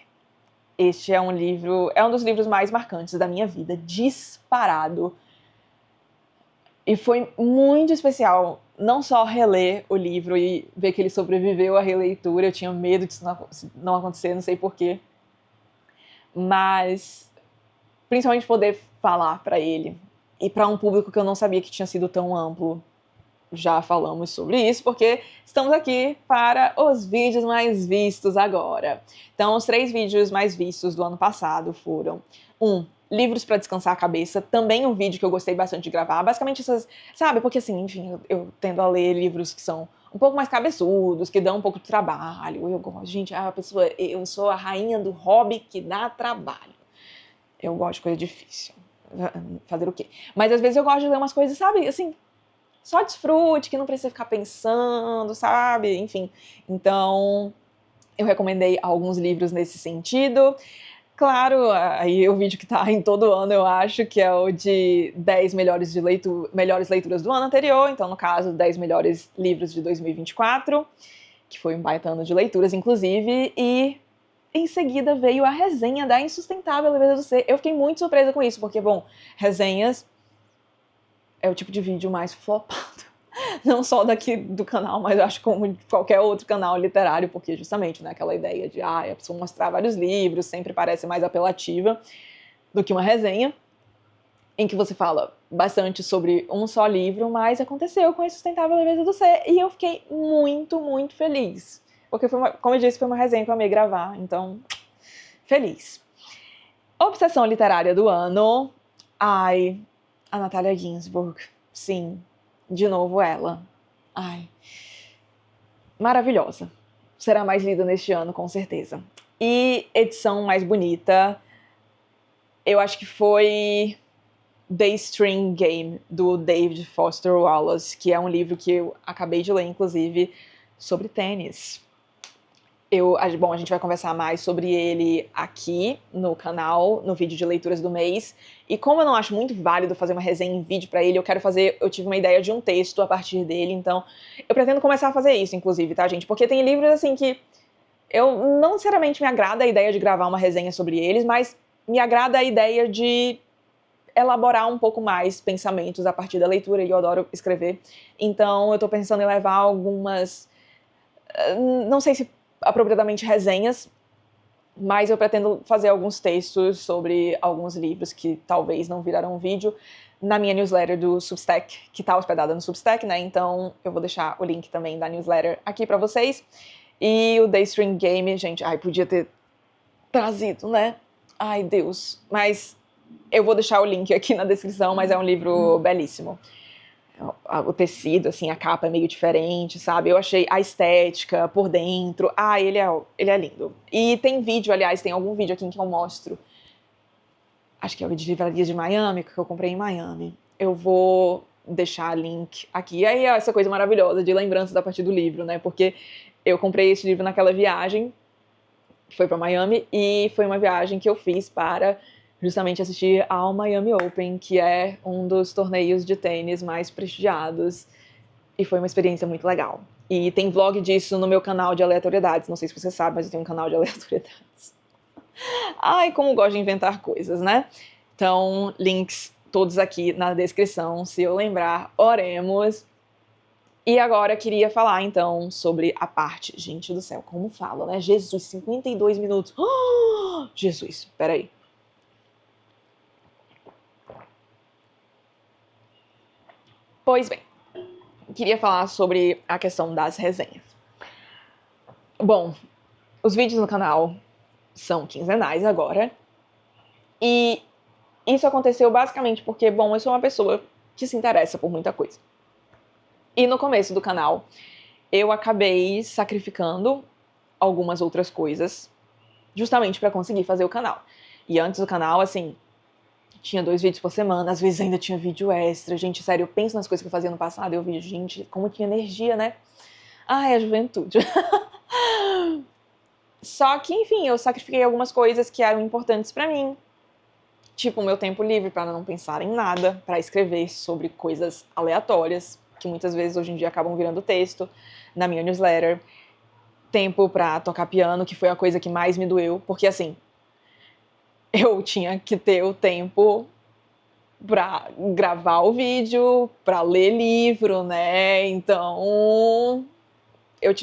Este é um dos livros mais marcantes da minha vida, disparado. E foi muito especial não só reler o livro e ver que ele sobreviveu à releitura, eu tinha medo disso não acontecer, não sei porquê, mas principalmente poder falar para ele e para um público que eu não sabia que tinha sido tão amplo. Já falamos sobre isso, porque estamos aqui para os vídeos mais vistos agora. Então, os 3 vídeos mais vistos do ano passado foram: livros para descansar a cabeça, também um vídeo que eu gostei bastante de gravar. Basicamente essas, sabe, porque assim, enfim, eu tendo a ler livros que são um pouco mais cabeçudos, que dão um pouco de trabalho. Eu gosto, gente, eu sou a rainha do hobby que dá trabalho. Eu gosto de coisa difícil. Fazer o quê? Mas às vezes eu gosto de ler umas coisas, sabe, assim, só desfrute, que não precisa ficar pensando, sabe? Enfim, então eu recomendei alguns livros nesse sentido. Claro, aí o vídeo que tá em todo ano, eu acho, que é o de 10 melhores leituras do ano anterior, então no caso, 10 melhores livros de 2024, que foi um baita ano de leituras, inclusive, e em seguida veio a resenha da Insustentável Leveza do Ser. Eu fiquei muito surpresa com isso, porque, bom, resenhas é o tipo de vídeo mais flopado. Não só daqui do canal, mas eu acho como de qualquer outro canal literário, porque justamente, né, aquela ideia de a pessoa mostrar vários livros sempre parece mais apelativa do que uma resenha, em que você fala bastante sobre um só livro, mas aconteceu com a Insustentável Leveza do Ser, e eu fiquei muito, muito feliz. Porque, como eu disse, foi uma resenha que eu amei gravar, então, feliz. Obsessão literária do ano. Ai, a Natalia Ginzburg. Sim, de novo ela. Ai, maravilhosa. Será mais lida neste ano, com certeza. E edição mais bonita, eu acho que foi The String Game, do David Foster Wallace, que é um livro que eu acabei de ler, inclusive, sobre tênis. Bom, a gente vai conversar mais sobre ele aqui no canal, no vídeo de leituras do mês. E como eu não acho muito válido fazer uma resenha em vídeo pra ele, eu tive uma ideia de um texto a partir dele, então eu pretendo começar a fazer isso, inclusive, tá, gente? Porque tem livros, assim, que eu não necessariamente me agrada a ideia de gravar uma resenha sobre eles, mas me agrada a ideia de elaborar um pouco mais pensamentos a partir da leitura, e eu adoro escrever. Então eu tô pensando em levar algumas, não sei se apropriadamente resenhas, mas eu pretendo fazer alguns textos sobre alguns livros que talvez não virarão vídeo na minha newsletter do Substack, que tá hospedada no Substack, né? Então eu vou deixar o link também da newsletter aqui pra vocês. E o Daystream Game, gente, podia ter trazido, né? Ai, Deus. Mas eu vou deixar o link aqui na descrição, mas é um livro belíssimo. O tecido, assim, a capa é meio diferente, sabe? Eu achei a estética por dentro. Ele é lindo. E tem vídeo, aliás, tem algum vídeo aqui em que eu mostro. Acho que é o de Livrarias de Miami, que eu comprei em Miami. Eu vou deixar link aqui. E aí é essa coisa maravilhosa de lembranças a partir do livro, né? Porque eu comprei esse livro naquela viagem, que foi para Miami, e foi uma viagem que eu fiz para justamente assistir ao Miami Open, que é um dos torneios de tênis mais prestigiados, e foi uma experiência muito legal. E tem vlog disso no meu canal de aleatoriedades, não sei se você sabe, mas eu tenho um canal de aleatoriedades. Ai, como gosto de inventar coisas, né? Então, links todos aqui na descrição, se eu lembrar, oremos. E agora queria falar, então, sobre a parte... Gente do céu, como fala, né? Jesus, 52 minutos. Oh, Jesus, peraí. Pois bem, queria falar sobre a questão das resenhas. Bom, os vídeos no canal são quinzenais agora. E isso aconteceu basicamente porque, bom, eu sou uma pessoa que se interessa por muita coisa. E no começo do canal, eu acabei sacrificando algumas outras coisas justamente para conseguir fazer o canal. E antes do canal, assim, tinha 2 vídeos por semana, às vezes ainda tinha vídeo extra. Gente, sério, eu penso nas coisas que eu fazia no passado e eu vi, gente, como tinha energia, né? Ai, a juventude. Só que, enfim, eu sacrifiquei algumas coisas que eram importantes para mim. Tipo, o meu tempo livre para não pensar em nada, para escrever sobre coisas aleatórias, que muitas vezes hoje em dia acabam virando texto, na minha newsletter. Tempo para tocar piano, que foi a coisa que mais me doeu, porque assim, eu tinha que ter o tempo para gravar o vídeo, para ler livro, né? Então, eu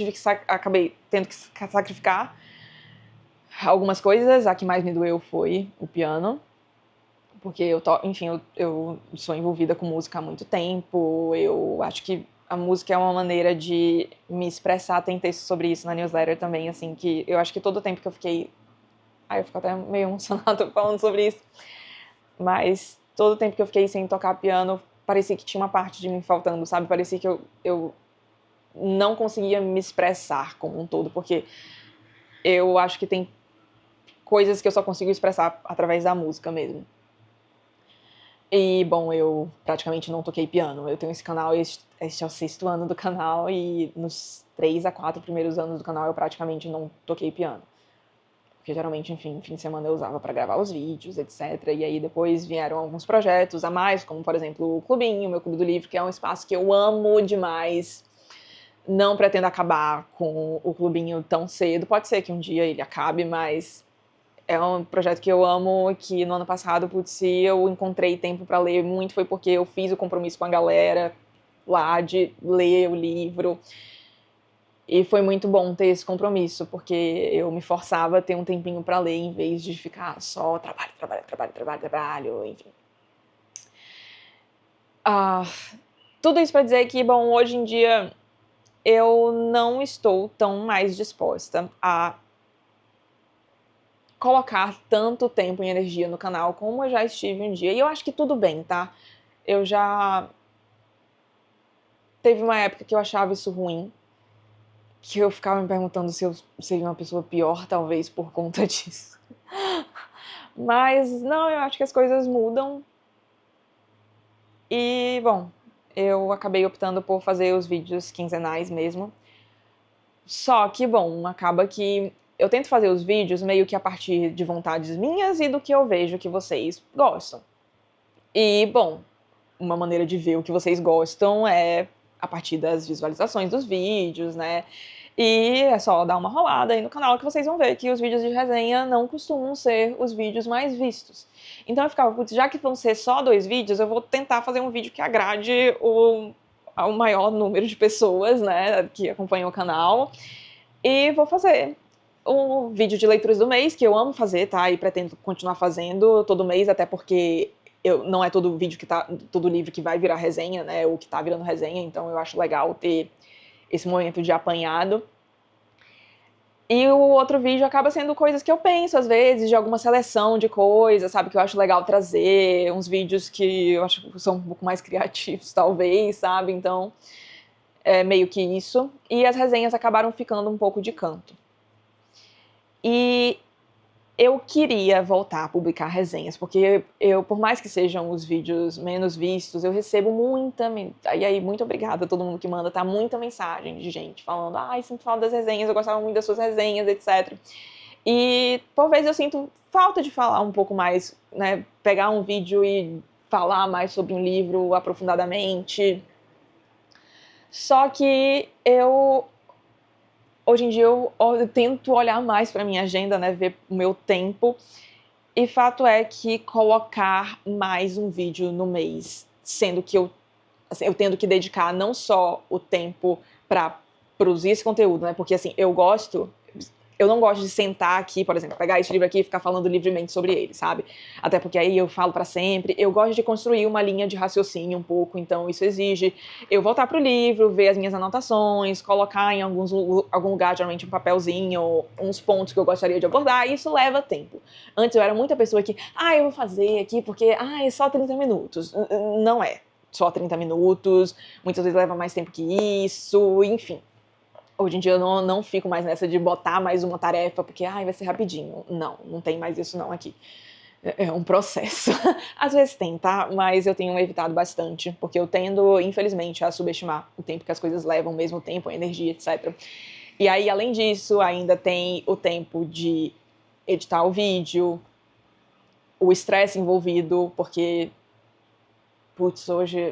acabei tendo que sacrificar algumas coisas. A que mais me doeu foi o piano, porque enfim, eu sou envolvida com música há muito tempo, eu acho que a música é uma maneira de me expressar, tem texto sobre isso na newsletter também, assim, que eu acho que todo o tempo que eu fiquei... Ai, eu fico até meio emocionada falando sobre isso, mas todo o tempo que eu fiquei sem tocar piano, parecia que tinha uma parte de mim faltando, sabe? Parecia que eu não conseguia me expressar como um todo, porque eu acho que tem coisas que eu só consigo expressar através da música mesmo. E, bom, eu praticamente não toquei piano. Eu tenho esse canal, este é o 6º ano do canal, e nos 3 a 4 primeiros anos do canal eu praticamente não toquei piano. Porque geralmente, enfim, fim de semana eu usava pra gravar os vídeos, etc. E aí depois vieram alguns projetos a mais, como, por exemplo, o Clubinho, meu Clube do Livro, que é um espaço que eu amo demais. Não pretendo acabar com o Clubinho tão cedo. Pode ser que um dia ele acabe, mas é um projeto que eu amo, que no ano passado, putz, se eu encontrei tempo para ler muito, foi porque eu fiz o compromisso com a galera lá de ler o livro. E foi muito bom ter esse compromisso, porque eu me forçava a ter um tempinho para ler, em vez de ficar só trabalho, enfim. Tudo isso para dizer que, bom, hoje em dia eu não estou tão mais disposta a colocar tanto tempo e energia no canal como eu já estive um dia. E eu acho que tudo bem, tá? Eu já... Teve uma época que eu achava isso ruim, que eu ficava me perguntando se eu seria uma pessoa pior, talvez, por conta disso. Mas, não, eu acho que as coisas mudam. E, bom, eu acabei optando por fazer os vídeos quinzenais mesmo. Só que, bom, acaba que eu tento fazer os vídeos meio que a partir de vontades minhas e do que eu vejo que vocês gostam. E, bom, uma maneira de ver o que vocês gostam é a partir das visualizações dos vídeos, né? E é só dar uma rolada aí no canal que vocês vão ver que os vídeos de resenha não costumam ser os vídeos mais vistos. Então eu ficava, putz, já que vão ser só 2 vídeos, eu vou tentar fazer um vídeo que agrade ao maior número de pessoas, né, que acompanham o canal. E vou fazer um vídeo de leituras do mês, que eu amo fazer, tá? E pretendo continuar fazendo todo mês, até porque não é todo vídeo todo livro que vai virar resenha, né? Ou que tá virando resenha, então eu acho legal ter esse momento de apanhado. E o outro vídeo acaba sendo coisas que eu penso, às vezes, de alguma seleção de coisas, sabe? Que eu acho legal trazer, uns vídeos que eu acho que são um pouco mais criativos, talvez, sabe? Então, é meio que isso. E as resenhas acabaram ficando um pouco de canto. E eu queria voltar a publicar resenhas, porque por mais que sejam os vídeos menos vistos, eu recebo muita... E aí, muito obrigada a todo mundo que manda, tá? Muita mensagem de gente falando, ai, sinto falta das resenhas, eu gostava muito das suas resenhas, etc. E, por vezes, eu sinto falta de falar um pouco mais, né? Pegar um vídeo e falar mais sobre um livro aprofundadamente. Só que hoje em dia eu tento olhar mais para minha agenda, né, ver o meu tempo, e fato é que colocar mais um vídeo no mês, sendo que eu tendo que dedicar não só o tempo para produzir esse conteúdo, né, porque assim, eu não gosto de sentar aqui, por exemplo, pegar esse livro aqui e ficar falando livremente sobre ele, sabe? Até porque aí eu falo pra sempre. Eu gosto de construir uma linha de raciocínio um pouco, então isso exige eu voltar pro livro, ver as minhas anotações, colocar em algum lugar, geralmente um papelzinho, uns pontos que eu gostaria de abordar, e isso leva tempo. Antes eu era muita pessoa que, eu vou fazer aqui porque, é só 30 minutos. Não é só 30 minutos, muitas vezes leva mais tempo que isso, enfim. Hoje em dia eu não fico mais nessa de botar mais uma tarefa, porque vai ser rapidinho. Não tem mais isso não aqui. É um processo. Às vezes tem, tá? Mas eu tenho evitado bastante, porque eu tendo, infelizmente, a subestimar o tempo que as coisas levam, mesmo tempo, a energia, etc. E aí, além disso, ainda tem o tempo de editar o vídeo, o estresse envolvido, porque, putz, hoje...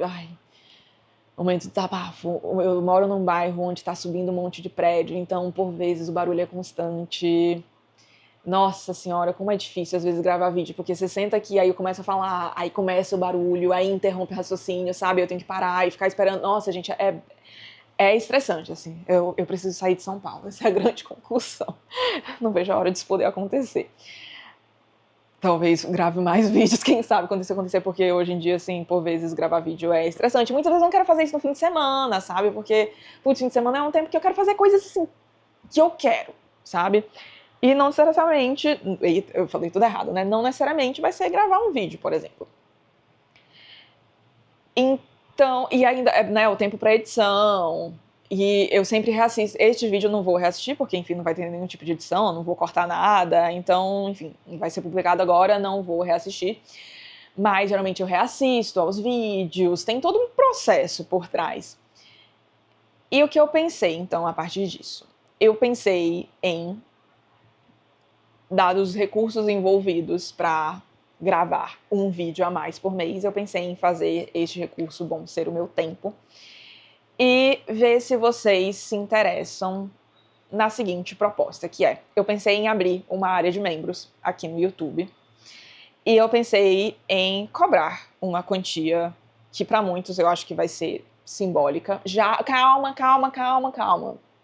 momento de desabafo. Eu moro num bairro onde tá subindo um monte de prédio, então, por vezes, o barulho é constante. Nossa senhora, como é difícil, às vezes, gravar vídeo, porque você senta aqui, aí eu começo a falar, aí começa o barulho, aí interrompe o raciocínio, sabe? Eu tenho que parar e ficar esperando. Nossa, gente, é estressante, assim. Eu preciso sair de São Paulo, essa é a grande conclusão. Não vejo a hora disso poder acontecer. talvez grave mais vídeos, quem sabe, quando isso acontecer, porque hoje em dia, assim, por vezes gravar vídeo é estressante. Muitas vezes eu não quero fazer isso no fim de semana, sabe? Porque, putz, fim de semana é um tempo que eu quero fazer coisas, assim, que eu quero, sabe? E não necessariamente, eu falei tudo errado, né? Não necessariamente vai ser gravar um vídeo, por exemplo. Então, e ainda, né, o tempo pra edição. E eu sempre reassisto. Este vídeo eu não vou reassistir, porque, enfim, não vai ter nenhum tipo de edição, eu não vou cortar nada. Então, enfim, vai ser publicado agora, não vou reassistir. Mas, geralmente, eu reassisto aos vídeos, tem todo um processo por trás. E o que eu pensei, então, a partir disso? Eu pensei em, dados os recursos envolvidos para gravar um vídeo a mais por mês, eu pensei em fazer este recurso, bom, ser o meu tempo, e ver se vocês se interessam na seguinte proposta, que é, eu pensei em abrir uma área de membros aqui no YouTube, e eu pensei em cobrar uma quantia que para muitos eu acho que vai ser simbólica. Já, calma.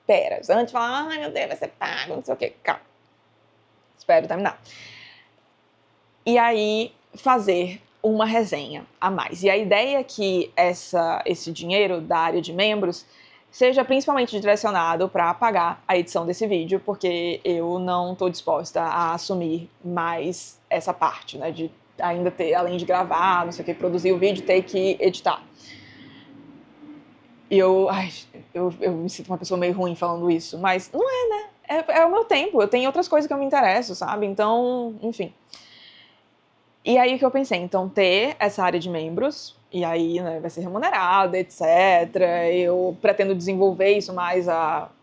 Pera, antes de falar, ai meu Deus, vai ser pago, não sei o que, calma. Espero terminar. E aí, fazer uma resenha a mais. E a ideia é que esse dinheiro da área de membros seja principalmente direcionado para pagar a edição desse vídeo, porque eu não estou disposta a assumir mais essa parte, né, de ainda ter, além de gravar, não sei o que, produzir o vídeo, ter que editar. E eu me sinto uma pessoa meio ruim falando isso, mas não é, né? É o meu tempo, eu tenho outras coisas que eu me interesso, sabe? Então, enfim. E aí que eu pensei, então, ter essa área de membros, e aí, né, vai ser remunerada, etc. Eu pretendo desenvolver isso mais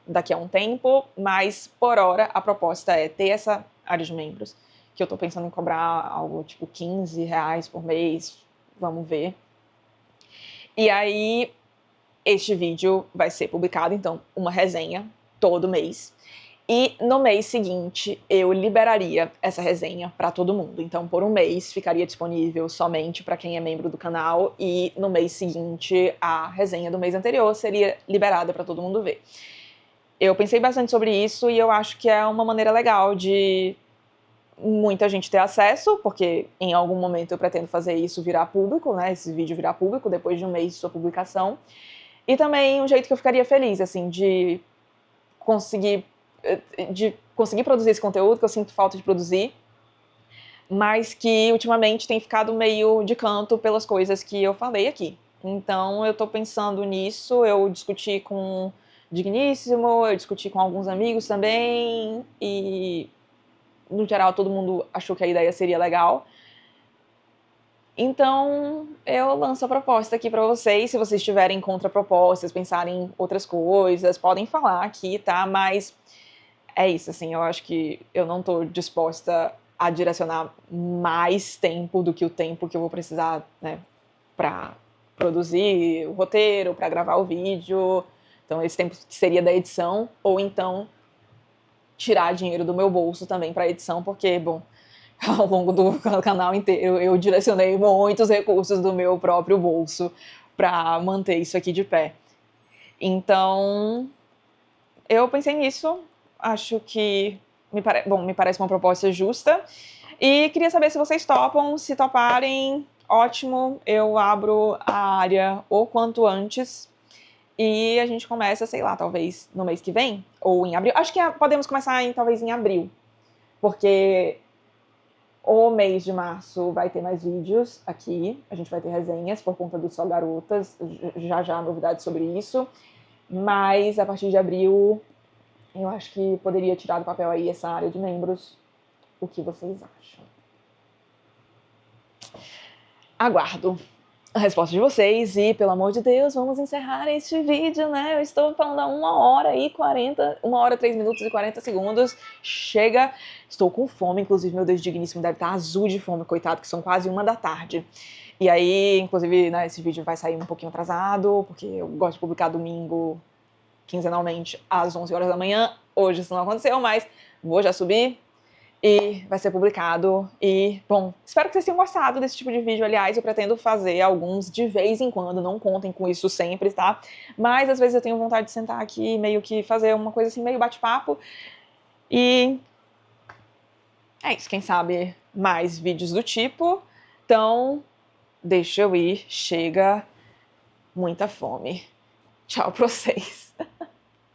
daqui a um tempo, mas, por hora, a proposta é ter essa área de membros, que eu tô pensando em cobrar algo tipo R$15 por mês, vamos ver. E aí, este vídeo vai ser publicado, então, uma resenha todo mês. E no mês seguinte, eu liberaria essa resenha para todo mundo. Então, por um mês, ficaria disponível somente para quem é membro do canal. E no mês seguinte, a resenha do mês anterior seria liberada para todo mundo ver. Eu pensei bastante sobre isso e eu acho que é uma maneira legal de muita gente ter acesso, porque em algum momento eu pretendo fazer isso virar público, né? Esse vídeo virar público depois de um mês de sua publicação. E também um jeito que eu ficaria feliz, assim, de conseguir produzir esse conteúdo que eu sinto falta de produzir, mas que ultimamente tem ficado meio de canto pelas coisas que eu falei aqui. Então eu tô pensando nisso, eu discuti com Digníssimo, eu discuti com alguns amigos também, e no geral todo mundo achou que a ideia seria legal. Então, eu lanço a proposta aqui para vocês. Se vocês tiverem contrapropostas, pensarem em outras coisas, podem falar aqui, tá? Mas é isso, assim, eu acho que eu não tô disposta a direcionar mais tempo do que o tempo que eu vou precisar, né, pra produzir o roteiro, pra gravar o vídeo. Então, esse tempo que seria da edição, ou então tirar dinheiro do meu bolso também pra edição, porque, bom, ao longo do canal inteiro eu direcionei muitos recursos do meu próprio bolso pra manter isso aqui de pé. Então, eu pensei nisso, acho que me parece uma proposta justa, e queria saber se vocês topam. Se toparem, ótimo, eu abro a área o quanto antes e a gente começa, sei lá, talvez no mês que vem, ou em abril. Acho que podemos começar talvez em abril, porque o mês de março vai ter mais vídeos aqui, a gente vai ter resenhas por conta do Só Garotas, já novidades sobre isso, mas a partir de abril eu acho que poderia tirar do papel aí essa área de membros. O que vocês acham? Aguardo a resposta de vocês e, pelo amor de Deus, vamos encerrar este vídeo, né? Eu estou falando há 1 hora, 3 minutos e 40 segundos. Chega! Estou com fome, inclusive, meu Deus digníssimo deve estar azul de fome, coitado, que são quase 1 da tarde. E aí, inclusive, né, esse vídeo vai sair um pouquinho atrasado, porque eu gosto de publicar domingo, quinzenalmente, às 11 horas da manhã. Hoje isso não aconteceu, mas vou já subir e vai ser publicado. E, bom, espero que vocês tenham gostado desse tipo de vídeo. Aliás, eu pretendo fazer alguns de vez em quando, não contem com isso sempre, tá? Mas às vezes eu tenho vontade de sentar aqui e meio que fazer uma coisa assim, meio bate-papo. E é isso, quem sabe mais vídeos do tipo. Então, deixa eu ir, chega muita fome. Tchau pra vocês.